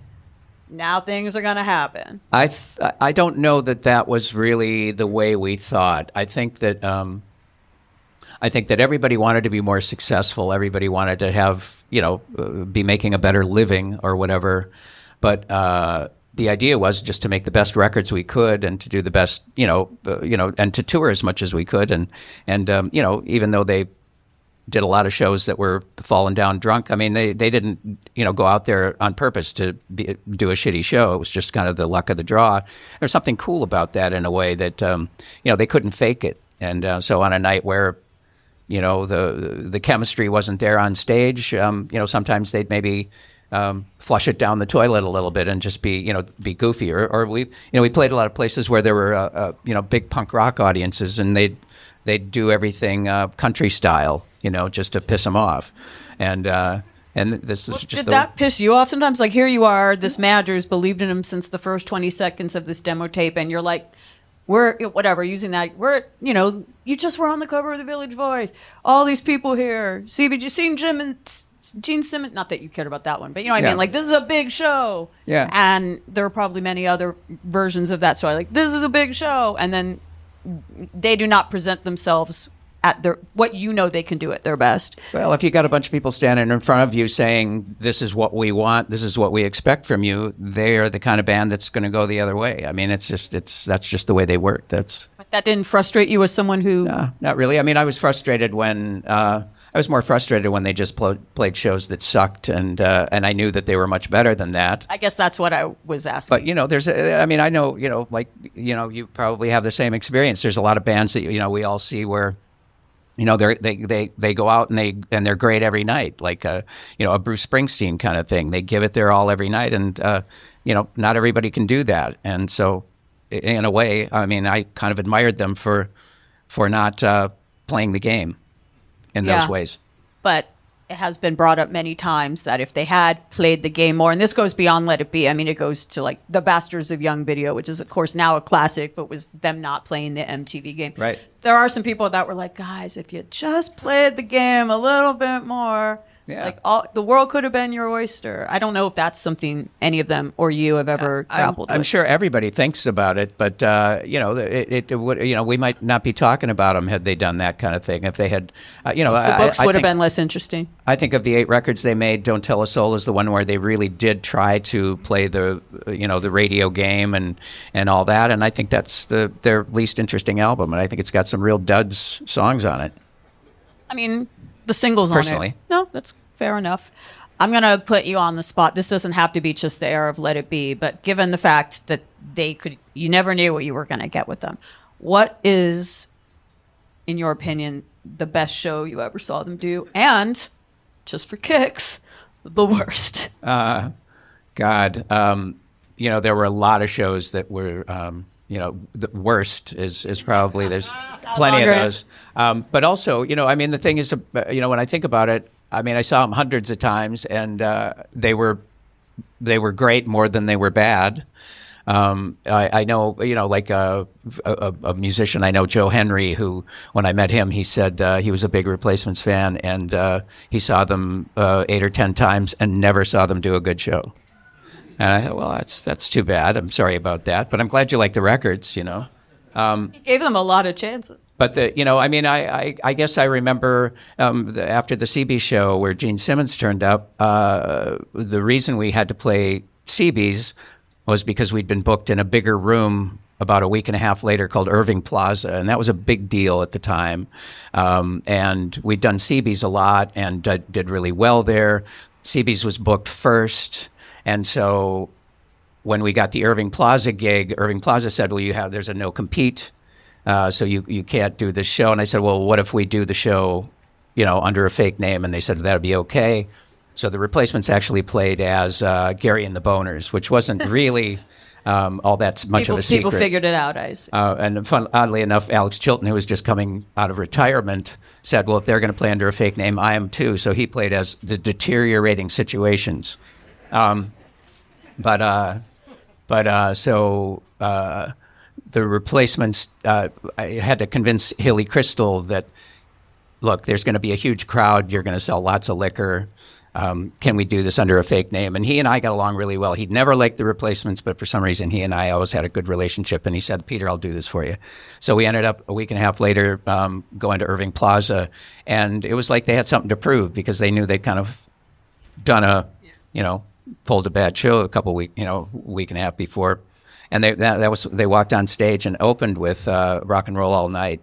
now things are going to happen? I don't know that was really the way we thought. I think that everybody wanted to be more successful. Everybody wanted to have, be making a better living or whatever. But the idea was just to make the best records we could, and to do the best, and to tour as much as we could. And even though they did a lot of shows that were falling down drunk, I mean, they didn't, go out there on purpose to do a shitty show. It was just kind of the luck of the draw. There's something cool about that, in a way that, they couldn't fake it. And so on a night where, the chemistry wasn't there on stage, sometimes they'd maybe flush it down the toilet a little bit and just be goofy. Or we played a lot of places where there were, big punk rock audiences, and they'd do everything country style, just to piss them off. And this is just... Did that piss you off sometimes? Like, here you are, this manager's believed in him since the first 20 seconds of this demo tape, and you're like, using that, you just were on the cover of the Village Voice. All these people here. CBG, seen Gene Simmons, not that you cared about that one, but you know what I mean? Like, this is a big show. Yeah. And there are probably many other versions of that story. Like, this is a big show. And then they do not present themselves at what they can do at their best. Well, if you got a bunch of people standing in front of you saying, this is what we want, this is what we expect from you, they are the kind of band that's going to go the other way. I mean, that's just the way they work. But that didn't frustrate you as someone who... No, not really. I mean, I was frustrated when... I was more frustrated when they just played shows that sucked, and I knew that they were much better than that. I guess that's what I was asking. But I know, you probably have the same experience. There's a lot of bands that we all see where, they go out and they're great every night, like a Bruce Springsteen kind of thing. They give it their all every night, and not everybody can do that. And so, in a way, I mean, I kind of admired them for not playing the game in those ways. But it has been brought up many times that if they had played the game more, and this goes beyond Let It Be, I mean, it goes to like the Bastards of Young video, which is of course now a classic, but was them not playing the MTV game. Right. There are some people that were like, guys, if you just played the game a little bit more, like the world could have been your oyster. I don't know if that's something any of them or you have ever grappled with. I'm sure everybody thinks about it, but it would, we might not be talking about them had they done that kind of thing. If they had, the books would have been less interesting. I think of the 8 records they made, Don't Tell a Soul is the one where they really did try to play the radio game and all that, and I think that's their least interesting album, and I think it's got some real duds songs on it. I mean, the singles personally. on it. No, that's fair enough. I'm going to put you on the spot. This doesn't have to be just the era of Let It Be, but given the fact that you never knew what you were going to get with them. What is, in your opinion, the best show you ever saw them do? And, just for kicks, the worst? God, there were a lot of shows that were, the worst is probably, there's plenty of those. But also, the thing is, when I think about it, I saw them hundreds of times, and they were great more than they were bad. I know, like a musician, I know Joe Henry, who, when I met him, he said he was a big Replacements fan, and he saw them 8 or 10 times and never saw them do a good show. And I thought, well, that's too bad. I'm sorry about that, but I'm glad you like the records, You gave them a lot of chances. But I guess I remember after the CB show where Gene Simmons turned up, the reason we had to play CB's was because we'd been booked in a bigger room about a week and a half later called Irving Plaza, and that was a big deal at the time. And we'd done CB's a lot and did really well there. CB's was booked first, and so when we got the Irving Plaza gig, Irving Plaza said, well, there's a no compete. So you can't do this show. And I said, well, what if we do the show, under a fake name? And they said that'd be okay. So the Replacements actually played as Gary and the Boners, which wasn't really all that much of a secret. People figured it out, I see. And oddly enough, Alex Chilton, who was just coming out of retirement, said, well, if they're going to play under a fake name, I am too. So he played as the Deteriorating Situations. The Replacements, I had to convince Hilly Crystal that, look, there's going to be a huge crowd. You're going to sell lots of liquor. Can we do this under a fake name? And he and I got along really well. He'd never liked the Replacements, but for some reason he and I always had a good relationship. And he said, Peter, I'll do this for you. So we ended up a week and a half later going to Irving Plaza. And it was like they had something to prove because they knew they'd kind of done pulled a bad show a couple week and a half before. And they walked on stage and opened with Rock and Roll All Night.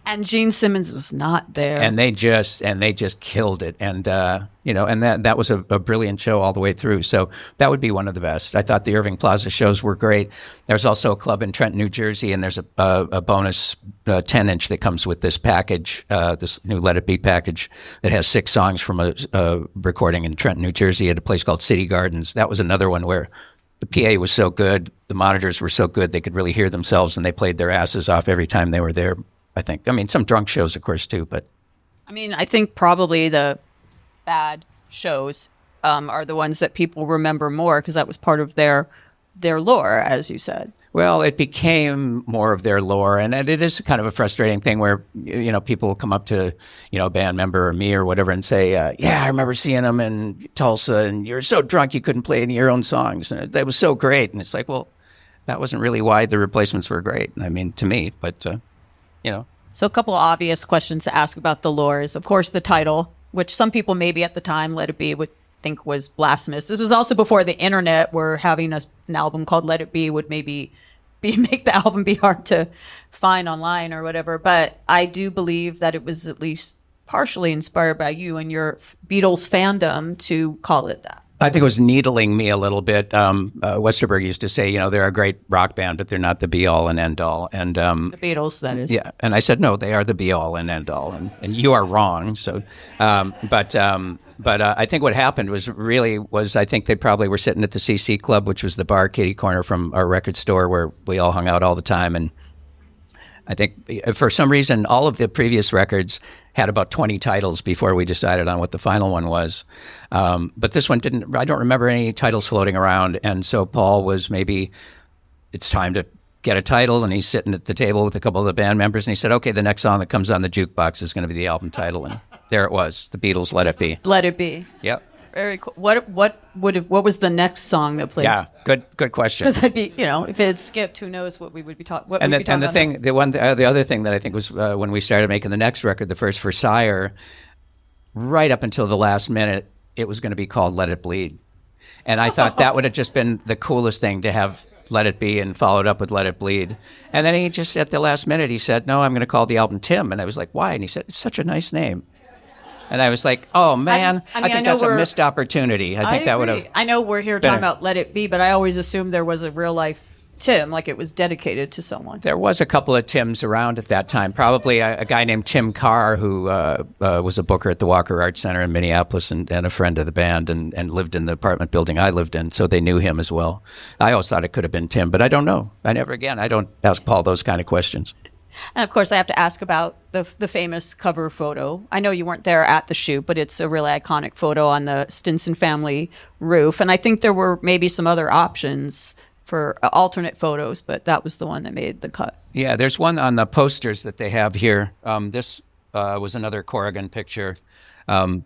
And Gene Simmons was not there. And they just killed it. And that was a brilliant show all the way through. So that would be one of the best. I thought the Irving Plaza shows were great. There's also a club in Trenton, New Jersey, and there's a bonus 10-inch that comes with this package, this new Let It Be package that has 6 songs from a recording in Trenton, New Jersey at a place called City Gardens. That was another one where the PA was so good, the monitors were so good, they could really hear themselves, and they played their asses off every time they were there, I think. Some drunk shows, of course, too, but... I think probably the bad shows are the ones that people remember more because that was part of their lore, as you said. Well, it became more of their lore, and it is kind of a frustrating thing where, people will come up to, a band member or me or whatever and say, yeah, I remember seeing them in Tulsa, and you were so drunk you couldn't play any of your own songs, and that was so great. And it's like, well, that wasn't really why the Replacements were great, to me, but, So a couple of obvious questions to ask about the lore is, of course, the title, which some people maybe at the time, Let It Be, would think was blasphemous. This was also before the internet, where having an album called Let It Be would maybe make the album be hard to find online or whatever. But I do believe that it was at least partially inspired by you and your Beatles fandom to call it that. I think it was needling me a little bit. Westerberg used to say, they're a great rock band, but they're not the be-all and end-all. And the Beatles, that is. Yeah, and I said, no, they are the be-all and end-all, and you are wrong. So, but I think what happened was I think they probably were sitting at the CC Club, which was the bar kitty corner from our record store where we all hung out all the time. And I think for some reason, all of the previous records had about 20 titles before we decided on what the final one was. But this one didn't. I don't remember any titles floating around. And so Paul was it's time to get a title. And he's sitting at the table with a couple of the band members. And he said, okay, the next song that comes on the jukebox is going to be the album title. And there it was, the Beatles' Let It Be. Let It Be. Yep. Very cool. What was the next song that played? Yeah, good question. Because I'd be, if it had skipped, who knows what we would be talking. The other thing that I think was when we started making the next record, the first for Sire, right up until the last minute, it was going to be called Let It Bleed, and I thought that would have just been the coolest thing to have Let It Be and followed up with Let It Bleed. And then he just at the last minute he said, no, I'm going to call the album Tim, and I was like, why? And he said, it's such a nice name. And I was like, oh man, I mean, I think know that's a we're- missed opportunity. I think that would agree. have. I know we're here been talking a- about Let It Be, but I always assumed there was a real life Tim, like it was dedicated to someone. There was a couple of Tims around at that time. Probably a guy named Tim Carr, who was a booker at the Walker Arts Center in Minneapolis and a friend of the band and lived in the apartment building I lived in, so they knew him as well. I always thought it could have been Tim, but I don't know. I don't ask Paul those kind of questions. And of course, I have to ask about the famous cover photo. I know you weren't there at the shoot, but it's a really iconic photo on the Stinson family roof. And I think there were maybe some other options for alternate photos, but that was the one that made the cut. Yeah, there's one on the posters that they have here. This was another Corrigan picture.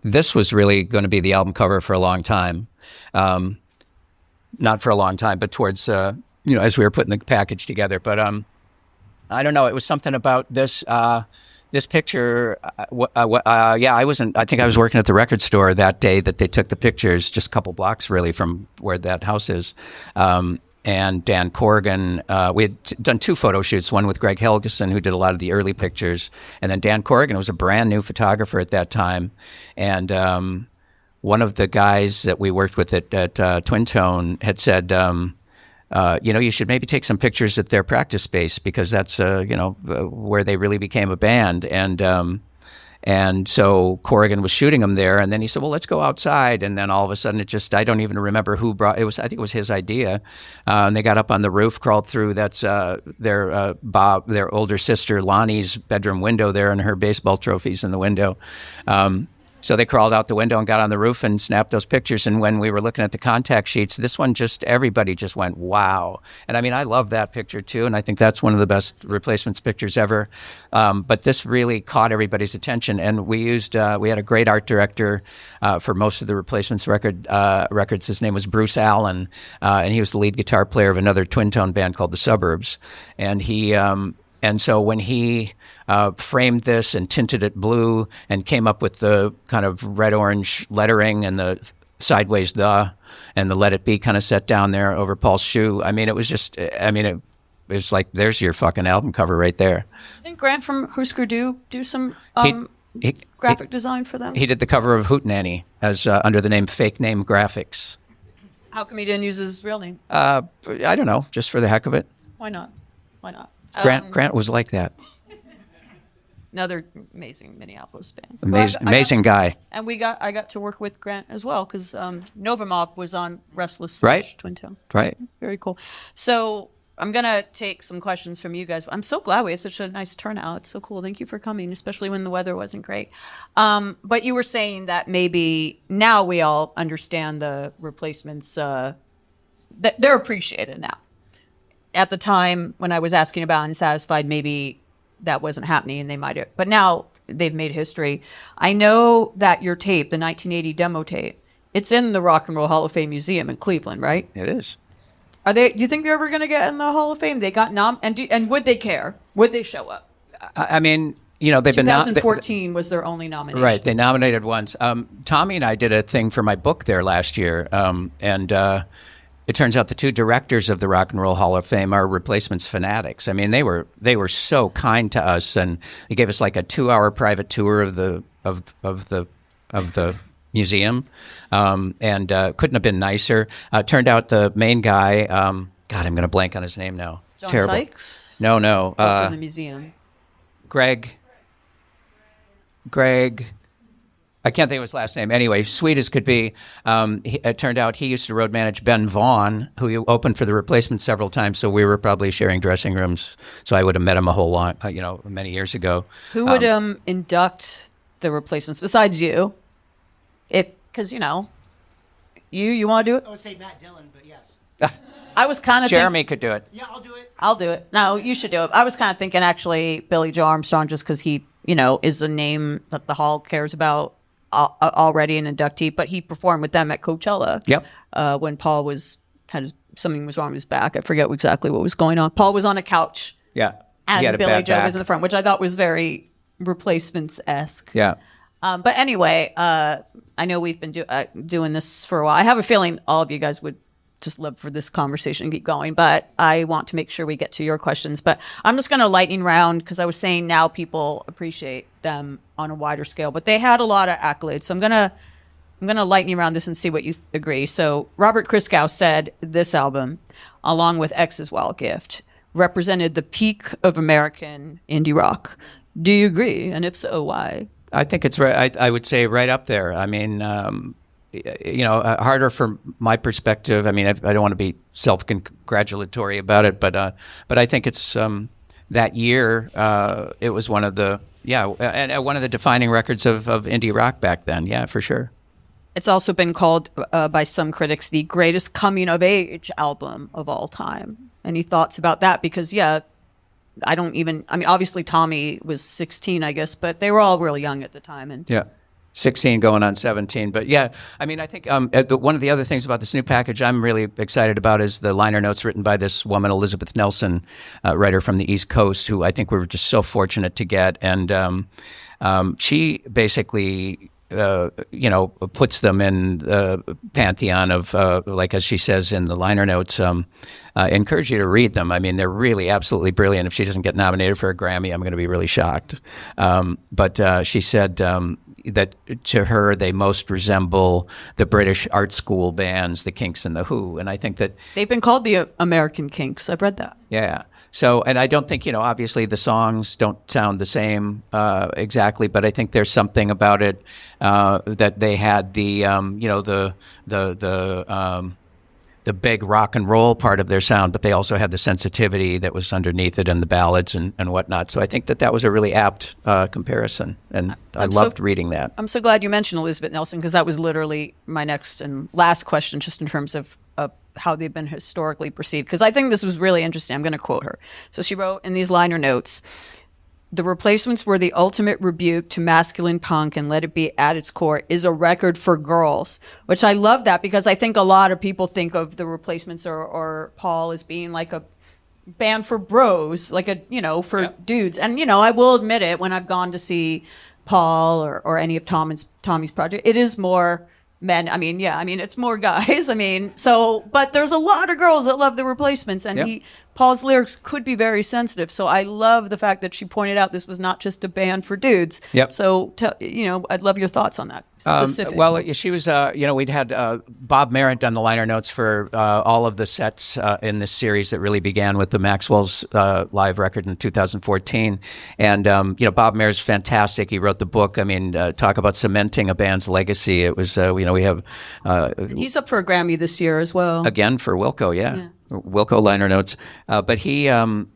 This was really going to be the album cover for a long time. Not for a long time, but towards, as we were putting the package together. But I don't know. It was something about this this picture. I wasn't. I think I was working at the record store that day that they took the pictures, just a couple blocks really from where that house is. And Dan Corrigan, we had done 2 photo shoots, one with Greg Helgeson, who did a lot of the early pictures, and then Dan Corrigan was a brand new photographer at that time, and one of the guys that we worked with at Twin Tone had said, you should maybe take some pictures at their practice space because that's where they really became a band, and so Corrigan was shooting them there, and then he said, well, let's go outside. And then all of a sudden I don't even remember who brought it. I think it was his idea. And they got up on the roof, crawled through. That's their older sister Lonnie's bedroom window there, and her baseball trophies in the window. So they crawled out the window and got on the roof and snapped those pictures. And when we were looking at the contact sheets, this one everybody just went, wow. And I mean, I love that picture too. And I think that's one of the best replacements pictures ever. But this really caught everybody's attention. And we had a great art director for most of the replacements records. His name was Bruce Allen. And he was the lead guitar player of another twin tone band called The Suburbs. And so when he framed this and tinted it blue and came up with the kind of red-orange lettering and the sideways and the Let It Be kind of set down there over Paul's shoe, I mean, it was just, it was like, there's your fucking album cover right there. Didn't Grant from Husker Du do some graphic design for them? He did the cover of Hootenanny as under the name Fake Name Graphics. How come he didn't use his real name? I don't know, just for the heck of it. Why not? Grant was like that. Another amazing Minneapolis band. Amazing guy. And I got to work with Grant as well because Nova Mob was on Restless right. Twin Tone. Right. Very cool. So I'm gonna take some questions from you guys. I'm so glad we have such a nice turnout. It's so cool. Thank you for coming, especially when the weather wasn't great. But you were saying that maybe now we all understand the replacements. That they're appreciated now. At the time when I was asking about Unsatisfied, maybe that wasn't happening and they might have, but now they've made history. I know that your tape, the 1980 demo tape, it's in the Rock and Roll Hall of Fame Museum in Cleveland, right? It is. Do you think they're ever going to get in the Hall of Fame? They got and would they care? Would they show up? I mean, they've been 2014 was their only nomination. Right, they nominated once. Tommy and I did a thing for my book there last year, and it turns out the 2 directors of the Rock and Roll Hall of Fame are replacements fanatics. I mean, they were so kind to us, and they gave us like a 2-hour private tour of the museum, and couldn't have been nicer. Turned out the main guy, God, I'm going to blank on his name now. John Terrible. Sykes? No. From the museum. Greg. I can't think of his last name. Anyway, sweet as could be. It turned out he used to road manage Ben Vaughn, who opened for the Replacements several times. So we were probably sharing dressing rooms. So I would have met him a whole lot, many years ago. Who would induct the Replacements besides you? Because you want to do it. I would say Matt Dillon, but yes. I was kind of Jeremy could do it. Yeah, I'll do it. I'll do it. No, you should do it. I was kind of thinking actually Billy Joe Armstrong, just because he is a name that the Hall cares about. Already an inductee, but he performed with them at Coachella. Yep. When Paul something was wrong with his back. I forget exactly what was going on. Paul was on a couch. Yeah. And Billy Joe was in the front, which I thought was very Replacements-esque. Yeah. But anyway, I know we've been doing this for a while. I have a feeling all of you guys would just love for this conversation to keep going, but I want to make sure we get to your questions. But I'm just going to lightning round because I was saying now people appreciate them on a wider scale, but they had a lot of accolades. So I'm gonna lightning round this and see what you agree. So Robert Christgau said this album, along with X's Wild Gift, represented the peak of American indie rock. Do you agree? And if so, why? I think it's right. I would say right up there. I mean, harder from my perspective. I mean, I don't want to be self-congratulatory about it, but I think it's that year. It was one of the and one of the defining records of indie rock back then. Yeah, for sure. It's also been called by some critics the greatest coming of age album of all time. Any thoughts about that? Because obviously Tommy was 16, I guess, but they were all real young at the time. And yeah, 16 going on 17. But yeah, I mean, I think one of the other things about this new package I'm really excited about is the liner notes written by this woman, Elizabeth Nelson, writer from the East Coast, who I think we were just so fortunate to get. And she basically puts them in the pantheon of, like as she says in the liner notes, encourage you to read them. I mean, they're really absolutely brilliant. If she doesn't get nominated for a Grammy, I'm going to be really shocked. But she said that to her, they most resemble the British art school bands, the Kinks and the Who. And I think that they've been called the American Kinks. I've read that. Yeah. So, and I don't think, obviously the songs don't sound the same exactly, but I think there's something about it that they had the big rock and roll part of their sound, but they also had the sensitivity that was underneath it and the ballads and whatnot. So I think that was a really apt comparison, and I loved reading that. I'm so glad you mentioned Elizabeth Nelson, because that was literally my next and last question, just in terms of how they've been historically perceived, because I think this was really interesting. I'm going to quote her. So she wrote in these liner notes, "The Replacements were the ultimate rebuke to masculine punk, and Let It Be at its core is a record for girls," which I love that, because I think a lot of people think of The Replacements or Paul as being like a band for bros, like for dudes. And, I will admit it, when I've gone to see Paul or any of Tommy's project, it is more men. It's more guys. But there's a lot of girls that love The Replacements, and Paul's lyrics could be very sensitive. So I love the fact that she pointed out this was not just a band for dudes. Yep. So, I'd love your thoughts on that. Specifically. She was, we'd had Bob Merritt done the liner notes for all of the sets in this series that really began with the Maxwell's live record in 2014. And, Bob Merritt's fantastic. He wrote the book. Talk about cementing a band's legacy. It was, we have... he's up for a Grammy this year as well. Again, for Wilco, yeah. Wilco liner notes. But he wanted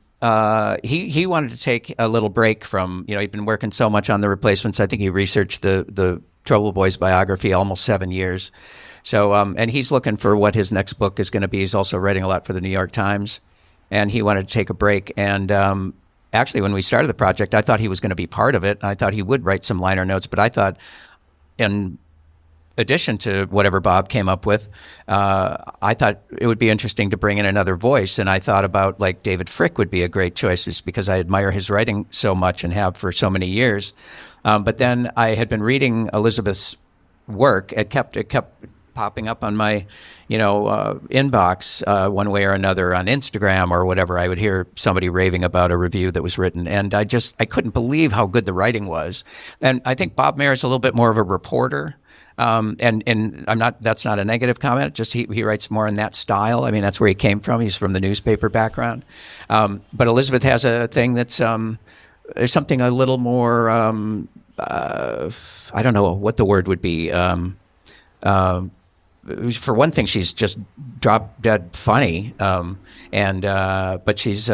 to take a little break from, he'd been working so much on The Replacements. I think he researched the Trouble Boys biography almost 7 years. So, and he's looking for what his next book is going to be. He's also writing a lot for the New York Times, and he wanted to take a break. And actually, when we started the project, I thought he was going to be part of it. I thought he would write some liner notes, but I thought in addition to whatever Bob came up with, I thought it would be interesting to bring in another voice. And I thought about like David Frick would be a great choice, just because I admire his writing so much and have for so many years. But then I had been reading Elizabeth's work. It kept popping up on my, inbox one way or another on Instagram or whatever. I would hear somebody raving about a review that was written, and I couldn't believe how good the writing was. And I think Bob Merritt's a little bit more of a reporter. And that's not a negative comment. Just he writes more in that style. That's where he came from. He's from the newspaper background. But Elizabeth has a thing that's there's something a little more. I don't know what the word would be. For one thing, she's just drop dead funny. But she's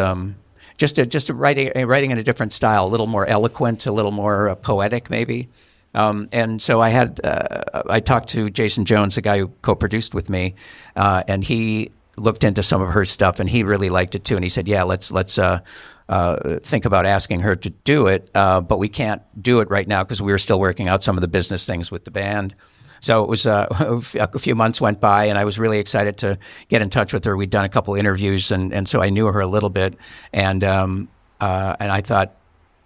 just writing in a different style, a little more eloquent, a little more poetic, maybe. And so I talked to Jason Jones, the guy who co-produced with me, and he looked into some of her stuff, and he really liked it too. And he said, "Yeah, let's think about asking her to do it, but we can't do it right now because we were still working out some of the business things with the band." So it was a few months went by, and I was really excited to get in touch with her. We'd done a couple interviews, and so I knew her a little bit, and I thought,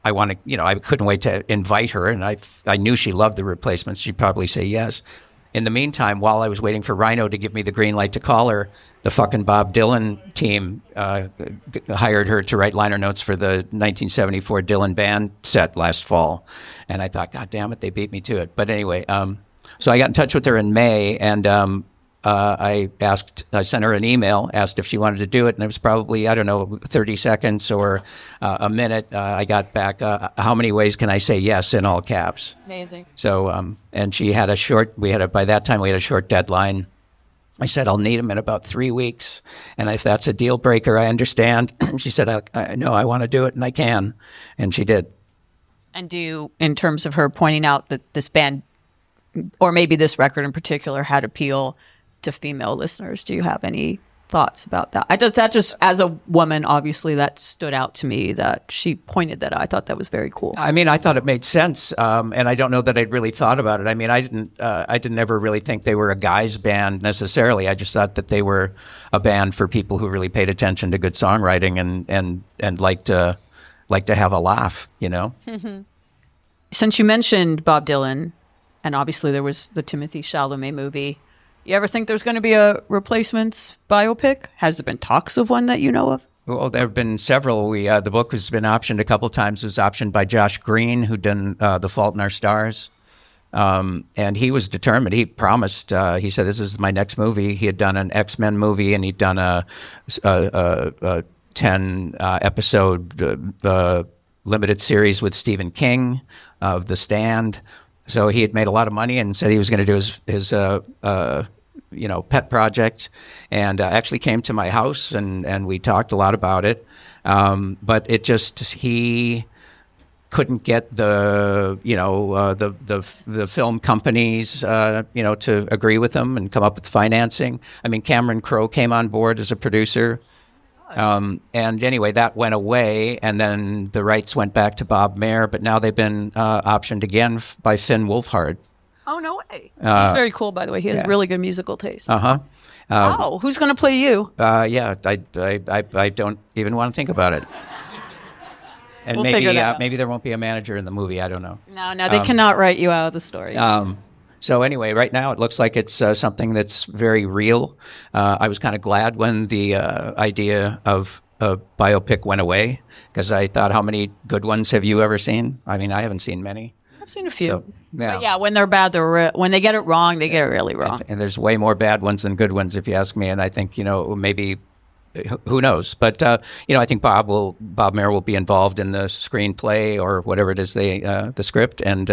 I couldn't wait to invite her, and I knew she loved The Replacements. She'd probably say yes. in the meantime, while I was waiting for Rhino to give me the green light to call her, the fucking Bob Dylan team hired her to write liner notes for the 1974 Dylan band set last fall. And I thought, God damn it, they beat me to it. But anyway, so I got in touch with her in May, and I sent her an email, asked if she wanted to do it, and it was probably, 30 seconds or a minute. I got back, how many ways can I say yes in all caps? Amazing. So, and she had by that time we had a short deadline. I said, I'll need him in about 3 weeks. And if that's a deal breaker, I understand. She said, I know I want to do it and I can. And she did. And do you, in terms of her pointing out that this band, or maybe this record in particular, had appeal to female listeners, do you have any thoughts about that? That just, as a woman, obviously that stood out to me, that she pointed that out. I thought that was very cool. I mean, I thought it made sense, and I don't know that I'd really thought about it. I mean, I didn't ever really think they were a guys band necessarily. I just thought that they were a band for people who really paid attention to good songwriting and liked to have a laugh, you know. Mm-hmm. Since you mentioned Bob Dylan, and obviously there was the Timothée Chalamet movie, you ever think there's going to be a replacements biopic? Has there been talks of one that you know of? Well, there have been several. The book has been optioned a couple times. It was optioned by Josh Green, who'd done The Fault in Our Stars. And he was determined. He promised, he said, this is my next movie. He had done an X-Men movie, and he'd done a 10 episode limited series with Stephen King of The Stand. So he had made a lot of money and said he was going to do his pet project, and actually came to my house and we talked a lot about it. But it just, he couldn't get the film companies to agree with him and come up with financing. I mean, Cameron Crowe came on board as a producer. And anyway, that went away, and then the rights went back to Bob Mayer, but now they've been optioned again by Finn Wolfhard. Oh, no way. He's very cool, by the way. He has really good musical taste. Wow. Who's going to play you? Yeah, I don't even want to think about it. And We'll figure that out. Maybe there won't be a manager in the movie. I don't know. No, they cannot write you out of the story. So anyway, right now it looks like it's something that's very real. I was kind of glad when the idea of a biopic went away, because I thought, how many good ones have you ever seen? I mean, I haven't seen many. I've seen a few. So, yeah. But yeah, when they're bad, when they get it wrong, they get it really wrong. And there's way more bad ones than good ones, if you ask me. And I think, maybe, who knows? But, I think Bob Mayer will be involved in the screenplay or whatever it is, the script, and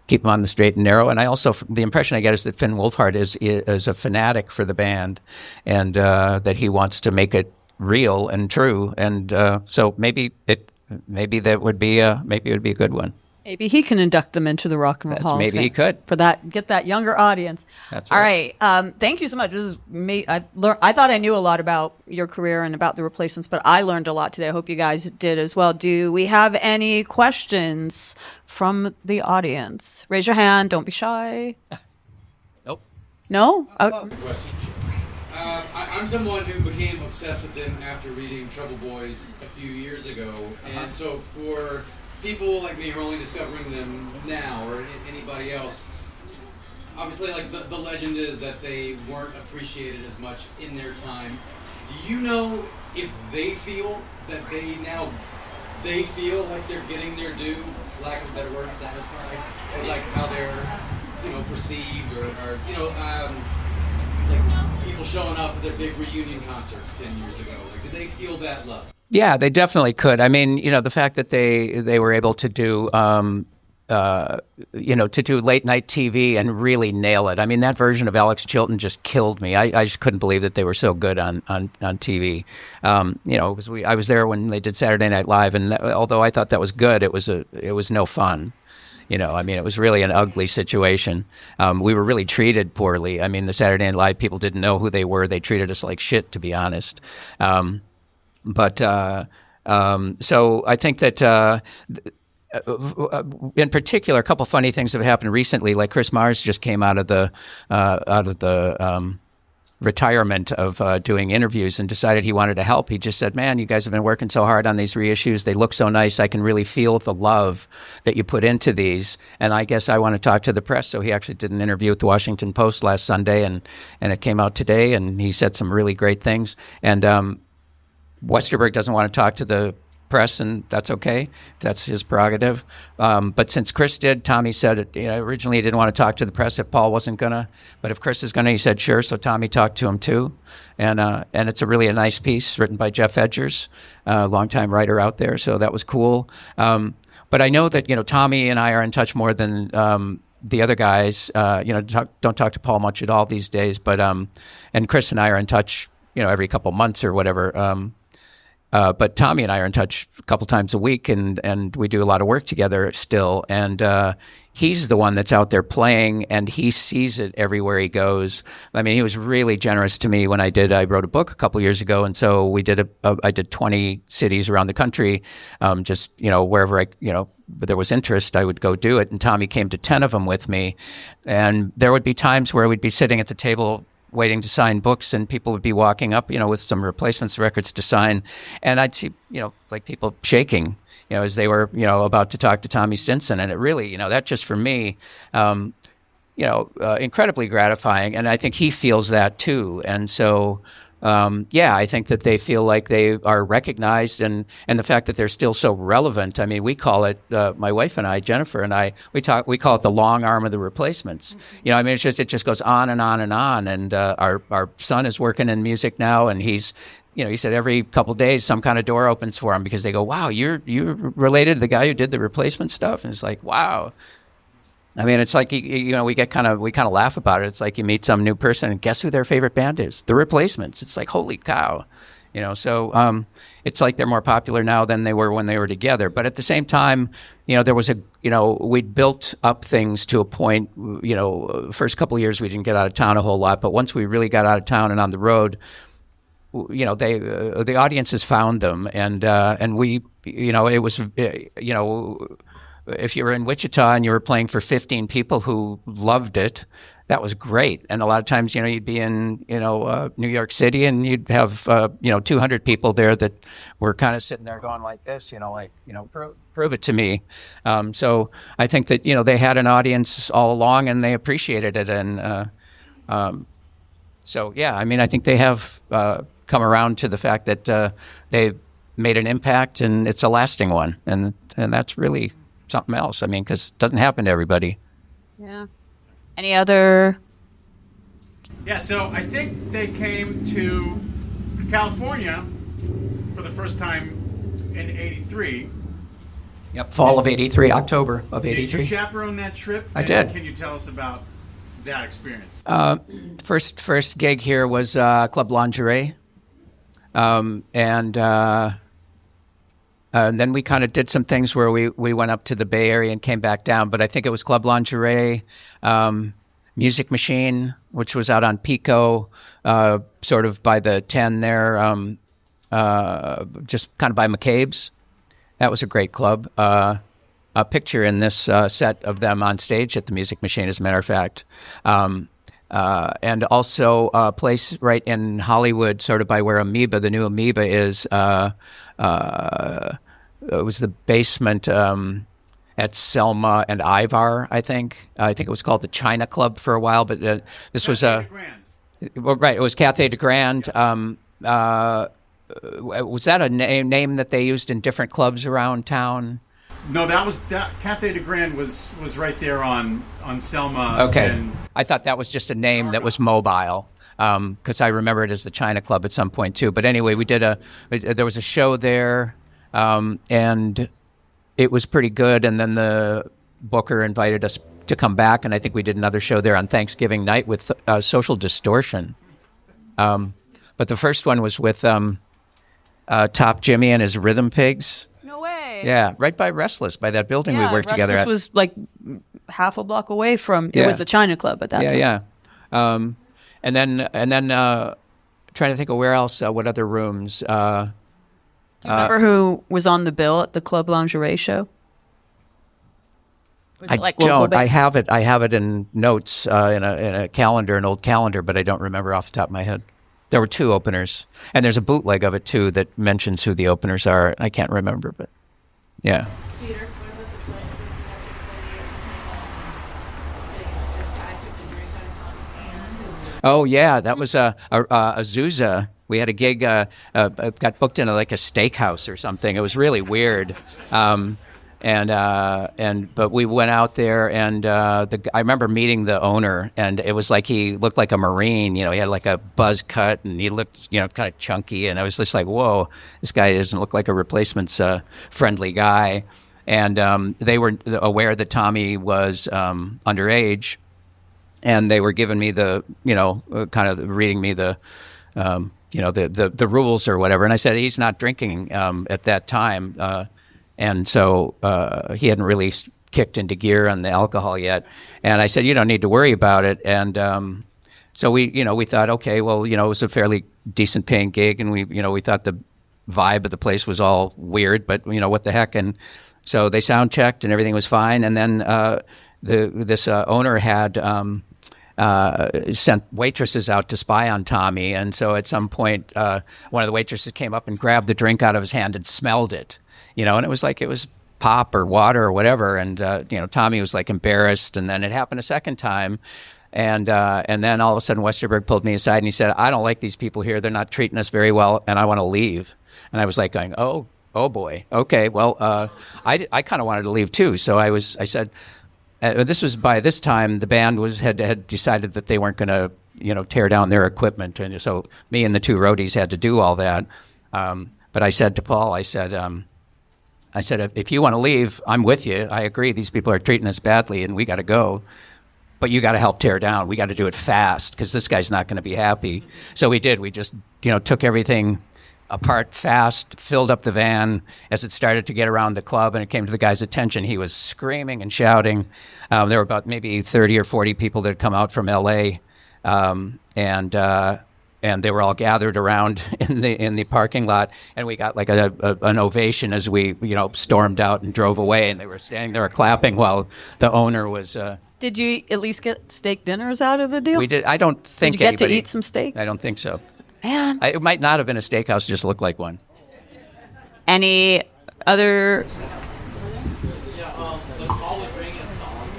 keep him on the straight and narrow. And I also, the impression I get is that Finn Wolfhard is a fanatic for the band, and that he wants to make it real and true. And so maybe it would be a good one. Maybe he can induct them into the Rock and Roll Hall of Maybe Fame he could. for that. Get that younger audience. That's All right. right. Thank you so much. This is me. I thought I knew a lot about your career and about the replacements, but I learned a lot today. I hope you guys did as well. Do we have any questions from the audience? Raise your hand. Don't be shy. Nope. No? I'm someone who became obsessed with them after reading Trouble Boys a few years ago, and so for people like me who are only discovering them now, or anybody else, obviously, like the legend is that they weren't appreciated as much in their time. Do you know if they feel that they feel like they're getting their due, lack of a better word, satisfied, or like how they're, perceived, or like people showing up at their big reunion concerts 10 years ago? Like, did they feel that love? Yeah, they definitely could. I mean, the fact that they were able to do, to do late night TV and really nail it. I mean, that version of Alex Chilton just killed me. I just couldn't believe that they were so good on TV. I was there when they did Saturday Night Live, and although I thought that was good, it was no fun. It was really an ugly situation. We were really treated poorly. I mean, the Saturday Night Live people didn't know who they were. They treated us like shit, to be honest. So I think that in particular, a couple funny things have happened recently. Like Chris Mars just came out of the retirement of doing interviews and decided he wanted to help. He just said, man, you guys have been working so hard on these reissues. They look so nice. I can really feel the love that you put into these. And I guess I want to talk to the press. So he actually did an interview with the Washington Post last Sunday, and it came out today, and he said some really great things. And Westerberg doesn't want to talk to the press, and that's okay. That's his prerogative. But since Chris did, Tommy said originally he didn't want to talk to the press if Paul wasn't gonna, but if Chris is gonna, he said sure. So Tommy talked to him too, and it's really a nice piece written by Jeff Edgers, longtime writer out there. So that was cool. But I know that Tommy and I are in touch more than the other guys. Don't talk to Paul much at all these days. But and Chris and I are in touch, every couple months or whatever. But Tommy and I are in touch a couple times a week, and we do a lot of work together still. And he's the one that's out there playing, and he sees it everywhere he goes. I mean, he was really generous to me when I wrote a book a couple years ago, and so we did I did 20 cities around the country, just wherever there was interest, I would go do it. And Tommy came to 10 of them with me, and there would be times where we'd be sitting at the table waiting to sign books, and people would be walking up, with some replacements records to sign, and I'd see, like people shaking, as they were, about to talk to Tommy Stinson, and it really, that just for me, incredibly gratifying, and I think he feels that too, and so. I think that they feel like they are recognized, and the fact that they're still so relevant. I mean, we call it, my wife and I, Jennifer and I, we call it the long arm of the replacements. I mean, it just goes on and on and on. And our son is working in music now, and he's, he said every couple of days some kind of door opens for him because they go, wow, you're related to the guy who did the replacement stuff, and it's like, wow. I mean, it's like, we kind of laugh about it. It's like you meet some new person and guess who their favorite band is? The Replacements. It's like, holy cow, so it's like they're more popular now than they were when they were together. But at the same time, there was we'd built up things to a point, first couple of years we didn't get out of town a whole lot. But once we really got out of town and on the road, the audiences found them, and we, it was, if you were in Wichita and you were playing for 15 people who loved it, that was great. And a lot of times, you'd be in, New York City, and you'd have, 200 people there that were kind of sitting there going like this, prove it to me. So I think that, they had an audience all along, and they appreciated it. And so, yeah, I mean, I think they have come around to the fact that they made an impact, and it's a lasting one. And that's really something else. I mean, because it doesn't happen to everybody. Yeah. Any other? Yeah, so I think they came to California for the first time in '83. Yep, fall of '83, October of '83. Did you chaperone that trip? I did. Can you tell us about that experience? First gig here was Club Lingerie. And then we kind of did some things where we went up to the Bay Area and came back down. But I think it was Club Lingerie, Music Machine, which was out on Pico, sort of by the 10 there, just kind of by McCabe's. That was a great club. A picture in this set of them on stage at the Music Machine, as a matter of fact. And also a place right in Hollywood, sort of by where Amoeba, the new Amoeba is. It was the basement at Selma and Ivar, I think. I think it was called the China Club for a while, but this was a... Right, it was Cathay de Grande. Was that a name that they used in different clubs around town? No, Cathay de Grande was right there on Selma. Okay, and I thought that was just a name that was mobile, because I remember it as the China Club at some point too. But anyway, there was a show there, and it was pretty good. And then the booker invited us to come back, and I think we did another show there on Thanksgiving night with Social Distortion. But the first one was with Top Jimmy and his Rhythm Pigs. No way. Yeah, right by Restless, by that building we worked together at. Restless was like half a block away from. It was the China Club at that time. Yeah. And then trying to think of where else. What other rooms? Do you remember who was on the bill at the Club Lingerie show? Was I it like local don't. I band? have it in notes in a calendar, an old calendar, but I don't remember off the top of my head. There were 2 openers, and there's a bootleg of it too that mentions who the openers are. I can't remember, but yeah. Peter, what about the place where you had to play the guy took the drink out of Tommy's hand? Oh yeah, that was a Azusa. We had a gig, got booked into like a steakhouse or something. It was really weird. But we went out there, and I remember meeting the owner, and it was like he looked like a Marine. You know, he had like a buzz cut, and he looked, you know, kind of chunky. And I was just like, whoa, this guy doesn't look like a replacements friendly guy. And they were aware that Tommy was underage, and they were giving me the, you know, kind of reading me the, you know, the rules or whatever. And I said, he's not drinking at that time. And so he hadn't really kicked into gear on the alcohol yet. And I said, you don't need to worry about it. And so we thought, okay, well, you know, it was a fairly decent paying gig. And we thought the vibe of the place was all weird, but, you know, what the heck. And so they sound checked and everything was fine. And then this owner had sent waitresses out to spy on Tommy. And so at some point, one of the waitresses came up and grabbed the drink out of his hand and smelled it, you know, and it was like it was pop or water or whatever. And, you know, Tommy was like embarrassed. And then it happened a second time. And then all of a sudden Westerberg pulled me aside and he said, I don't like these people here. They're not treating us very well. And I want to leave. And I was like going, oh boy. Okay. Well, I kind of wanted to leave too. So I said, this was by this time the band had decided that they weren't going to, you know, tear down their equipment, and so me and the 2 roadies had to do all that. But I said to Paul, I said, if you want to leave, I'm with you. I agree. These people are treating us badly, and we got to go. But you got to help tear down. We got to do it fast because this guy's not going to be happy. So we did. We just, you know, took everything apart fast, filled up the van. As it started to get around the club and it came to the guy's attention, he was screaming and shouting. There were about maybe 30 or 40 people that had come out from L.A., and they were all gathered around in the parking lot, and we got like an ovation as we, you know, stormed out and drove away, and they were standing there clapping while the owner was... Did you at least get steak dinners out of the deal? We did. I don't think Did you get to anybody- eat some steak? I don't think so. Man. It might not have been a steakhouse, just looked like one. Any other... The call would bring a song,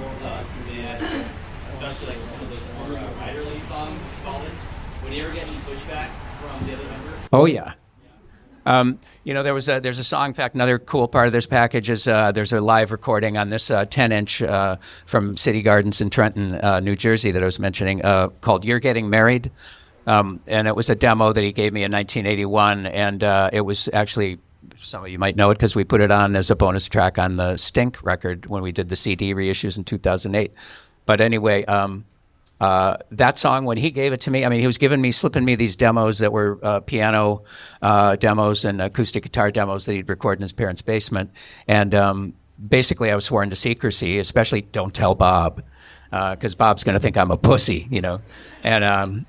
and especially like some of those more writerly songs, call it. Would you ever get any pushback from the other members? Oh yeah. You know, there's a song. In fact, another cool part of this package is there's a live recording on this 10-inch from City Gardens in Trenton, New Jersey, that I was mentioning, called "You're Getting Married," and it was a demo that he gave me in 1981, and it was actually, some of you might know it because we put it on as a bonus track on the Stink record when we did the CD reissues in 2008. But anyway, that song, when he gave it to me, I mean, he was slipping me these demos that were piano demos and acoustic guitar demos that he'd recorded in his parents' basement. And basically I was sworn to secrecy, especially don't tell Bob, because Bob's going to think I'm a pussy, you know. And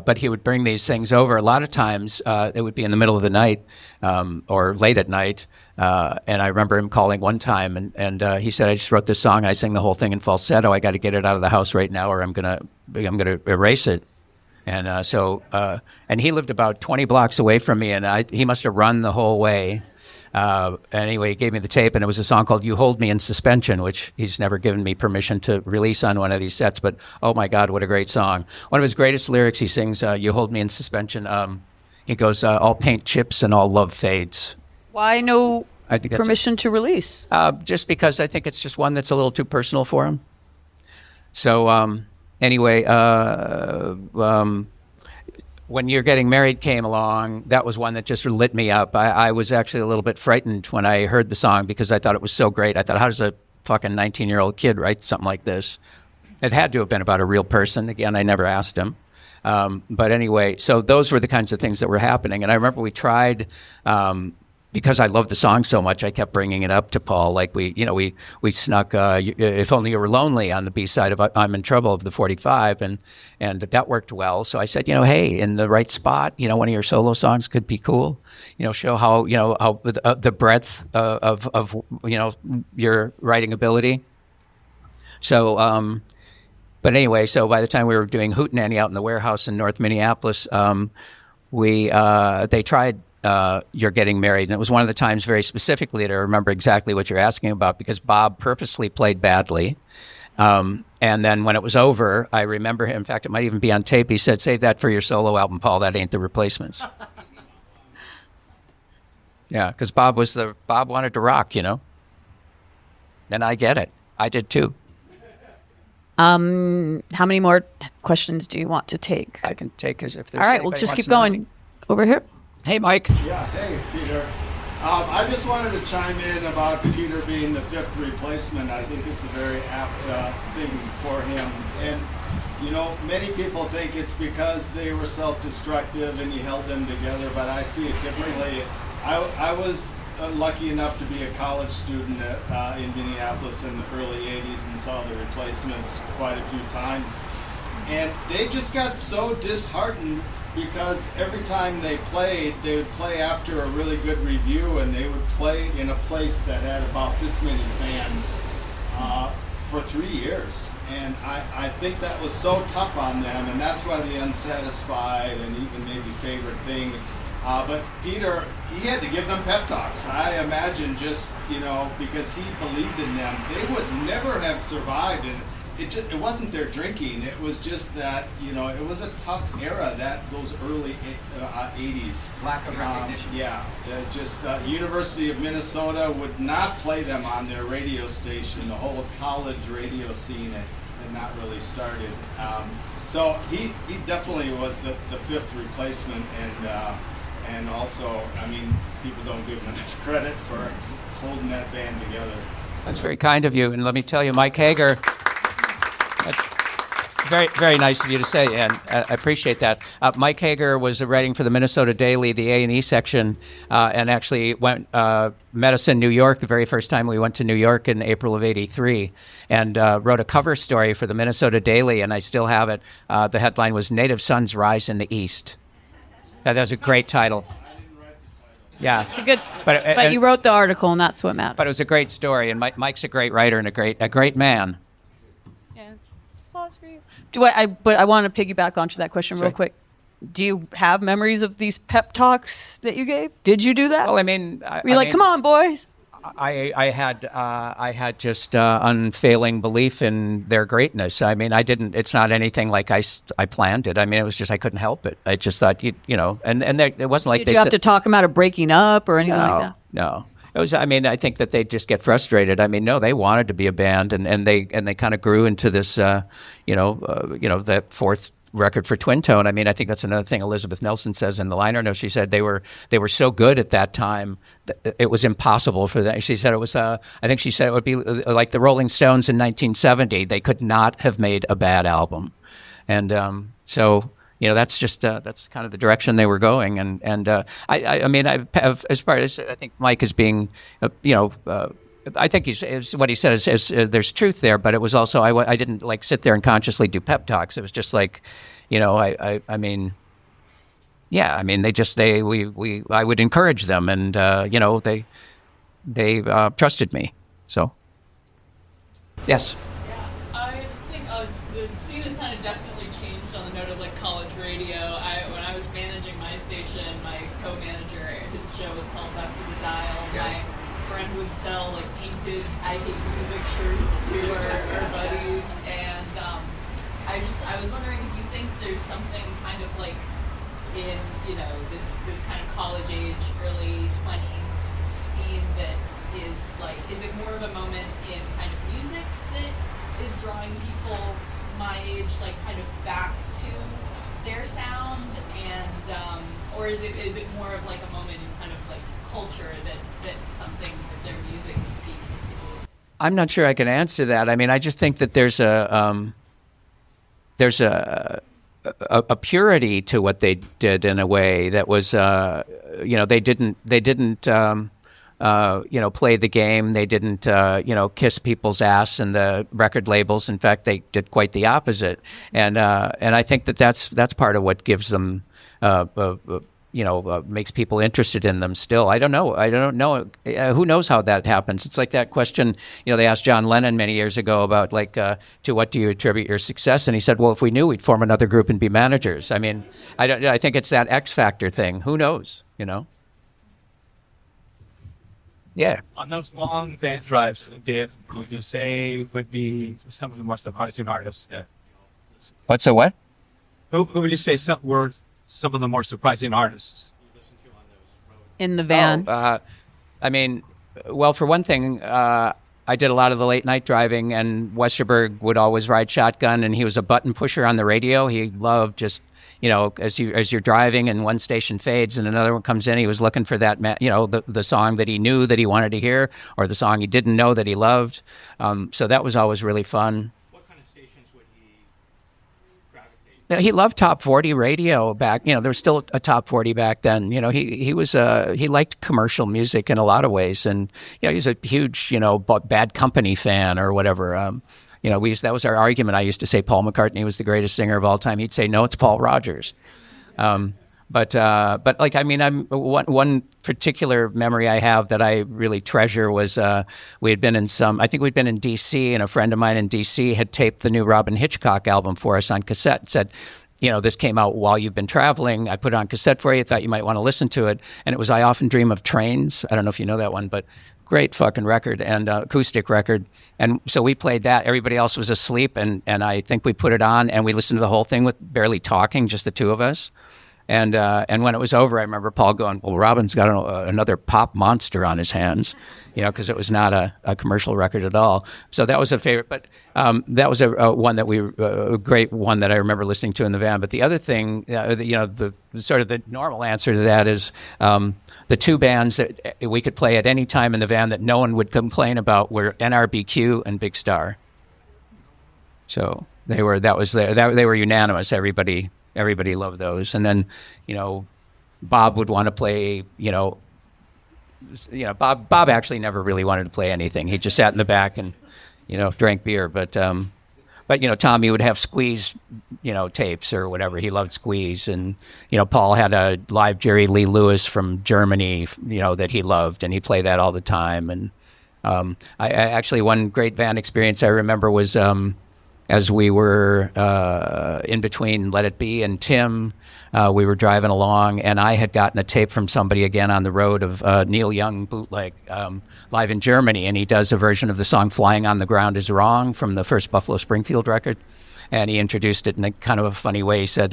but he would bring these things over. A lot of times it would be in the middle of the night or late at night. And I remember him calling one time, and he said, I just wrote this song. I sing the whole thing in falsetto. I got to get it out of the house right now, or I'm gonna erase it. And and he lived about 20 blocks away from me, and he must have run the whole way. Anyway, he gave me the tape, and it was a song called "You Hold Me in Suspension," which he's never given me permission to release on one of these sets. But oh my God, what a great song! One of his greatest lyrics, he sings, "You hold me in suspension." He goes, "All paint chips and all love fades." Why no I think that's permission to release? just because I think it's just one that's a little too personal for him. So anyway, when You're Getting Married came along, that was one that just lit me up. I was actually a little bit frightened when I heard the song because I thought it was so great. I thought, how does a fucking 19-year-old kid write something like this? It had to have been about a real person. Again, I never asked him. But anyway, so those were the kinds of things that were happening. And I remember we tried... because I love the song so much, I kept bringing it up to Paul. Like we snuck "If Only You Were Lonely" on the B side of "I'm in Trouble" of the 45, and that worked well. So I said, hey, in the right spot, one of your solo songs could be cool. Show how the breadth of your writing ability. So, but anyway, so by the time we were doing Hootenanny out in the warehouse in North Minneapolis, they tried You're Getting Married. And it was one of the times very specifically that I remember exactly what you're asking about, because Bob purposely played badly. And then when it was over, I remember him, in fact, it might even be on tape, he said, "Save that for your solo album, Paul. That ain't the Replacements." Yeah, because Bob wanted to rock, And I get it. I did too. How many more questions do you want to take? I can take if there's. All right, we'll just keep going. Over here. Hey, Mike. Yeah, hey, Peter. I just wanted to chime in about Peter being the fifth replacement. I think it's a very apt thing for him. And, many people think it's because they were self-destructive and he held them together, but I see it differently. I was lucky enough to be a college student in Minneapolis in the early 80s and saw the Replacements quite a few times. And they just got so disheartened because every time they would play after a really good review, and they would play in a place that had about this many fans for 3 years. And I think that was so tough on them, and that's why the Unsatisfied and even maybe Favorite Thing. But Peter, he had to give them pep talks. I imagine just, because he believed in them, they would never have survived. And it wasn't their drinking. It was just that, it was a tough era, those early 80s. Lack of recognition. University of Minnesota would not play them on their radio station. The whole college radio scene had not really started. So he definitely was the fifth replacement, and also, people don't give him enough credit for holding that band together. That's very kind of you. And let me tell you, Mike Hager, that's very, very nice of you to say, and I appreciate that. Mike Hager was writing for the Minnesota Daily, the A&E section, and actually met us in New York the very first time we went to New York in April of '83, and wrote a cover story for the Minnesota Daily, and I still have it. The headline was "Native Sons Rise in the East." That was a great title. Yeah, it's a good. But you wrote the article, and that's what mattered. But it was a great story, and Mike's a great writer and a great man. Yeah, applause for you. But I want to piggyback onto that question real quick. Do you have memories of these pep talks that you gave? Did you do that? Well, were you like, "Come on, boys"? I had just unfailing belief in their greatness. I didn't. It's not anything like I planned it. It was just I couldn't help it. I just thought and it wasn't like Did you have to talk them out of breaking up or anything like that? No. It was. I think that they just get frustrated. No, they wanted to be a band, and they kind of grew into this. That fourth record for Twin Tone. I think that's another thing Elizabeth Nelson says in the liner notes. She said they were so good at that time that it was impossible for them. She said it was. I think she said it would be like the Rolling Stones in 1970. They could not have made a bad album, and so that's just that's kind of the direction they were going. And I have, as far as I think Mike is being I think what he said is there's truth there, but it was also I didn't like sit there and consciously do pep talks. It was just like, I would encourage them, and they trusted me. So yes. Yeah, I just think the scene has kind of definitely changed on the note of like college radio. When I was managing my station, my co-manager, his show was called Back to the Dial. My friend would sell like painted I Hate Music shirts to our buddies, and I was wondering if you think there's something kind of like in this kind of college age, early 20s scene that is it more of a moment in kind of music that is drawing people my age like kind of back to their sound, and or is it more of like a moment in kind of like culture that something that their music is speaking to? I'm not sure I can answer that. I just think that there's a a purity to what they did in a way that was, they didn't play the game. They didn't, kiss people's ass in the record labels. In fact, they did quite the opposite. And I think that's part of what gives them, makes people interested in them still. I don't know. Who knows how that happens? It's like that question, they asked John Lennon many years ago about to what do you attribute your success? And he said, well, if we knew, we'd form another group and be managers. I mean, I think it's that X factor thing. Who knows, Yeah. On those long van drives that did, would you say would be some of the more surprising artists? What's a what? Who would you say were some of the more surprising artists in the van? Well, for one thing, I did a lot of the late night driving, and Westerberg would always ride shotgun, and he was a button pusher on the radio. He loved just, as you're driving and one station fades and another one comes in, he was looking for that, the song that he knew that he wanted to hear, or the song he didn't know that he loved. So that was always really fun. What kind of stations would he gravitate? He loved top 40 radio back. There was still a top 40 back then. He liked commercial music in a lot of ways, and he was a huge Bad Company fan or whatever. That was our argument. I used to say Paul McCartney was the greatest singer of all time. He'd say no, it's Paul Rogers. But one particular memory I have that I really treasure was we'd been in D.C., and a friend of mine in D.C. had taped the new Robin Hitchcock album for us on cassette and said, this came out while you've been traveling. I put it on cassette for you. Thought you might want to listen to it. And it was I Often Dream of Trains. I don't know if you know that one, but great fucking record, and acoustic record. And so we played that. Everybody else was asleep, and I think we put it on, and we listened to the whole thing with barely talking, just the two of us. And when it was over, I remember Paul going, well, Robin's got another pop monster on his hands, because it was not a commercial record at all. So that was a favorite. But that was a great one that I remember listening to in the van. But the other thing, the sort of the normal answer to that is the two bands that we could play at any time in the van that no one would complain about were NRBQ and Big Star. So they were unanimous. Everybody loved those. And then, Bob would want to play, Bob actually never really wanted to play anything. He just sat in the back and, drank beer. But Tommy would have Squeeze, tapes or whatever. He loved Squeeze. And, Paul had a live Jerry Lee Lewis from Germany, that he loved, and he played that all the time. And I actually, one great van experience I remember was, as we were in between Let It Be and Tim, we were driving along, and I had gotten a tape from somebody again on the road of Neil Young bootleg live in Germany, and he does a version of the song Flying on the Ground is Wrong from the first Buffalo Springfield record. And he introduced it in a kind of a funny way. He said,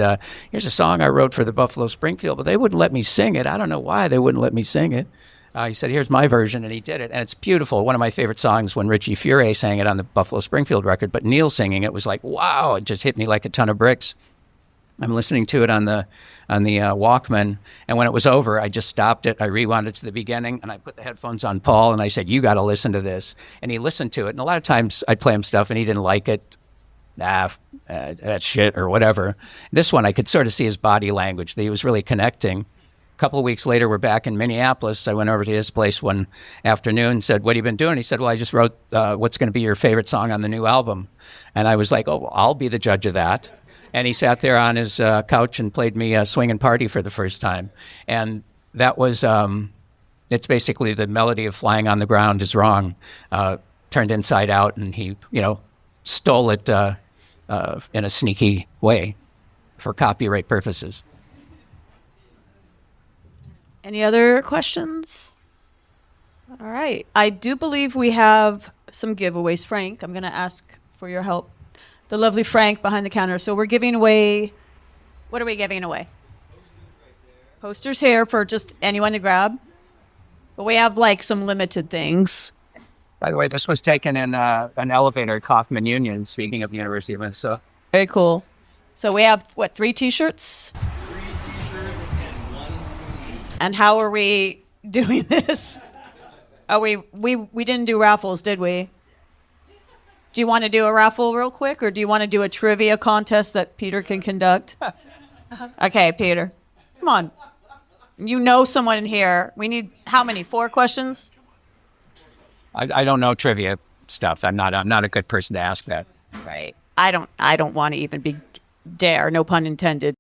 here's a song I wrote for the Buffalo Springfield, but they wouldn't let me sing it. I don't know why they wouldn't let me sing it. He said, here's my version, and he did it. And it's beautiful. One of my favorite songs when Richie Furay sang it on the Buffalo Springfield record, but Neil singing it was like, wow, it just hit me like a ton of bricks. I'm listening to it on the Walkman, and when it was over, I just stopped it. I rewound it to the beginning, and I put the headphones on Paul, and I said, you got to listen to this. And he listened to it, and a lot of times I'd play him stuff, and he didn't like it. That shit or whatever. This one, I could sort of see his body language, that he was really connecting. A couple of weeks later, we're back in Minneapolis. I went over to his place one afternoon, said, what have you been doing? He said, well, I just wrote what's going to be your favorite song on the new album. And I was like, oh, well, I'll be the judge of that. And he sat there on his couch and played me Swingin' Party for the first time. And that was, it's basically the melody of Flying on the Ground is Wrong, turned inside out, and he, stole it in a sneaky way for copyright purposes. Any other questions? All right. I do believe we have some giveaways. Frank, I'm going to ask for your help. The lovely Frank behind the counter. So we're giving away, what are we giving away? Posters here for just anyone to grab. But we have some limited things. By the way, this was taken in an elevator at Kaufman Union, speaking of the University of Minnesota. Very cool. So we have, 3 T-shirts? 3 T-shirts and 1 CD. And how are we doing this? Oh, we didn't do raffles, did we? Do you want to do a raffle real quick, or do you want to do a trivia contest that Peter can conduct? Okay, Peter. Come on. You know someone in here. We need how many? 4 questions? I don't know trivia stuff. I'm not a good person to ask that. Right. I don't want to even dare, no pun intended,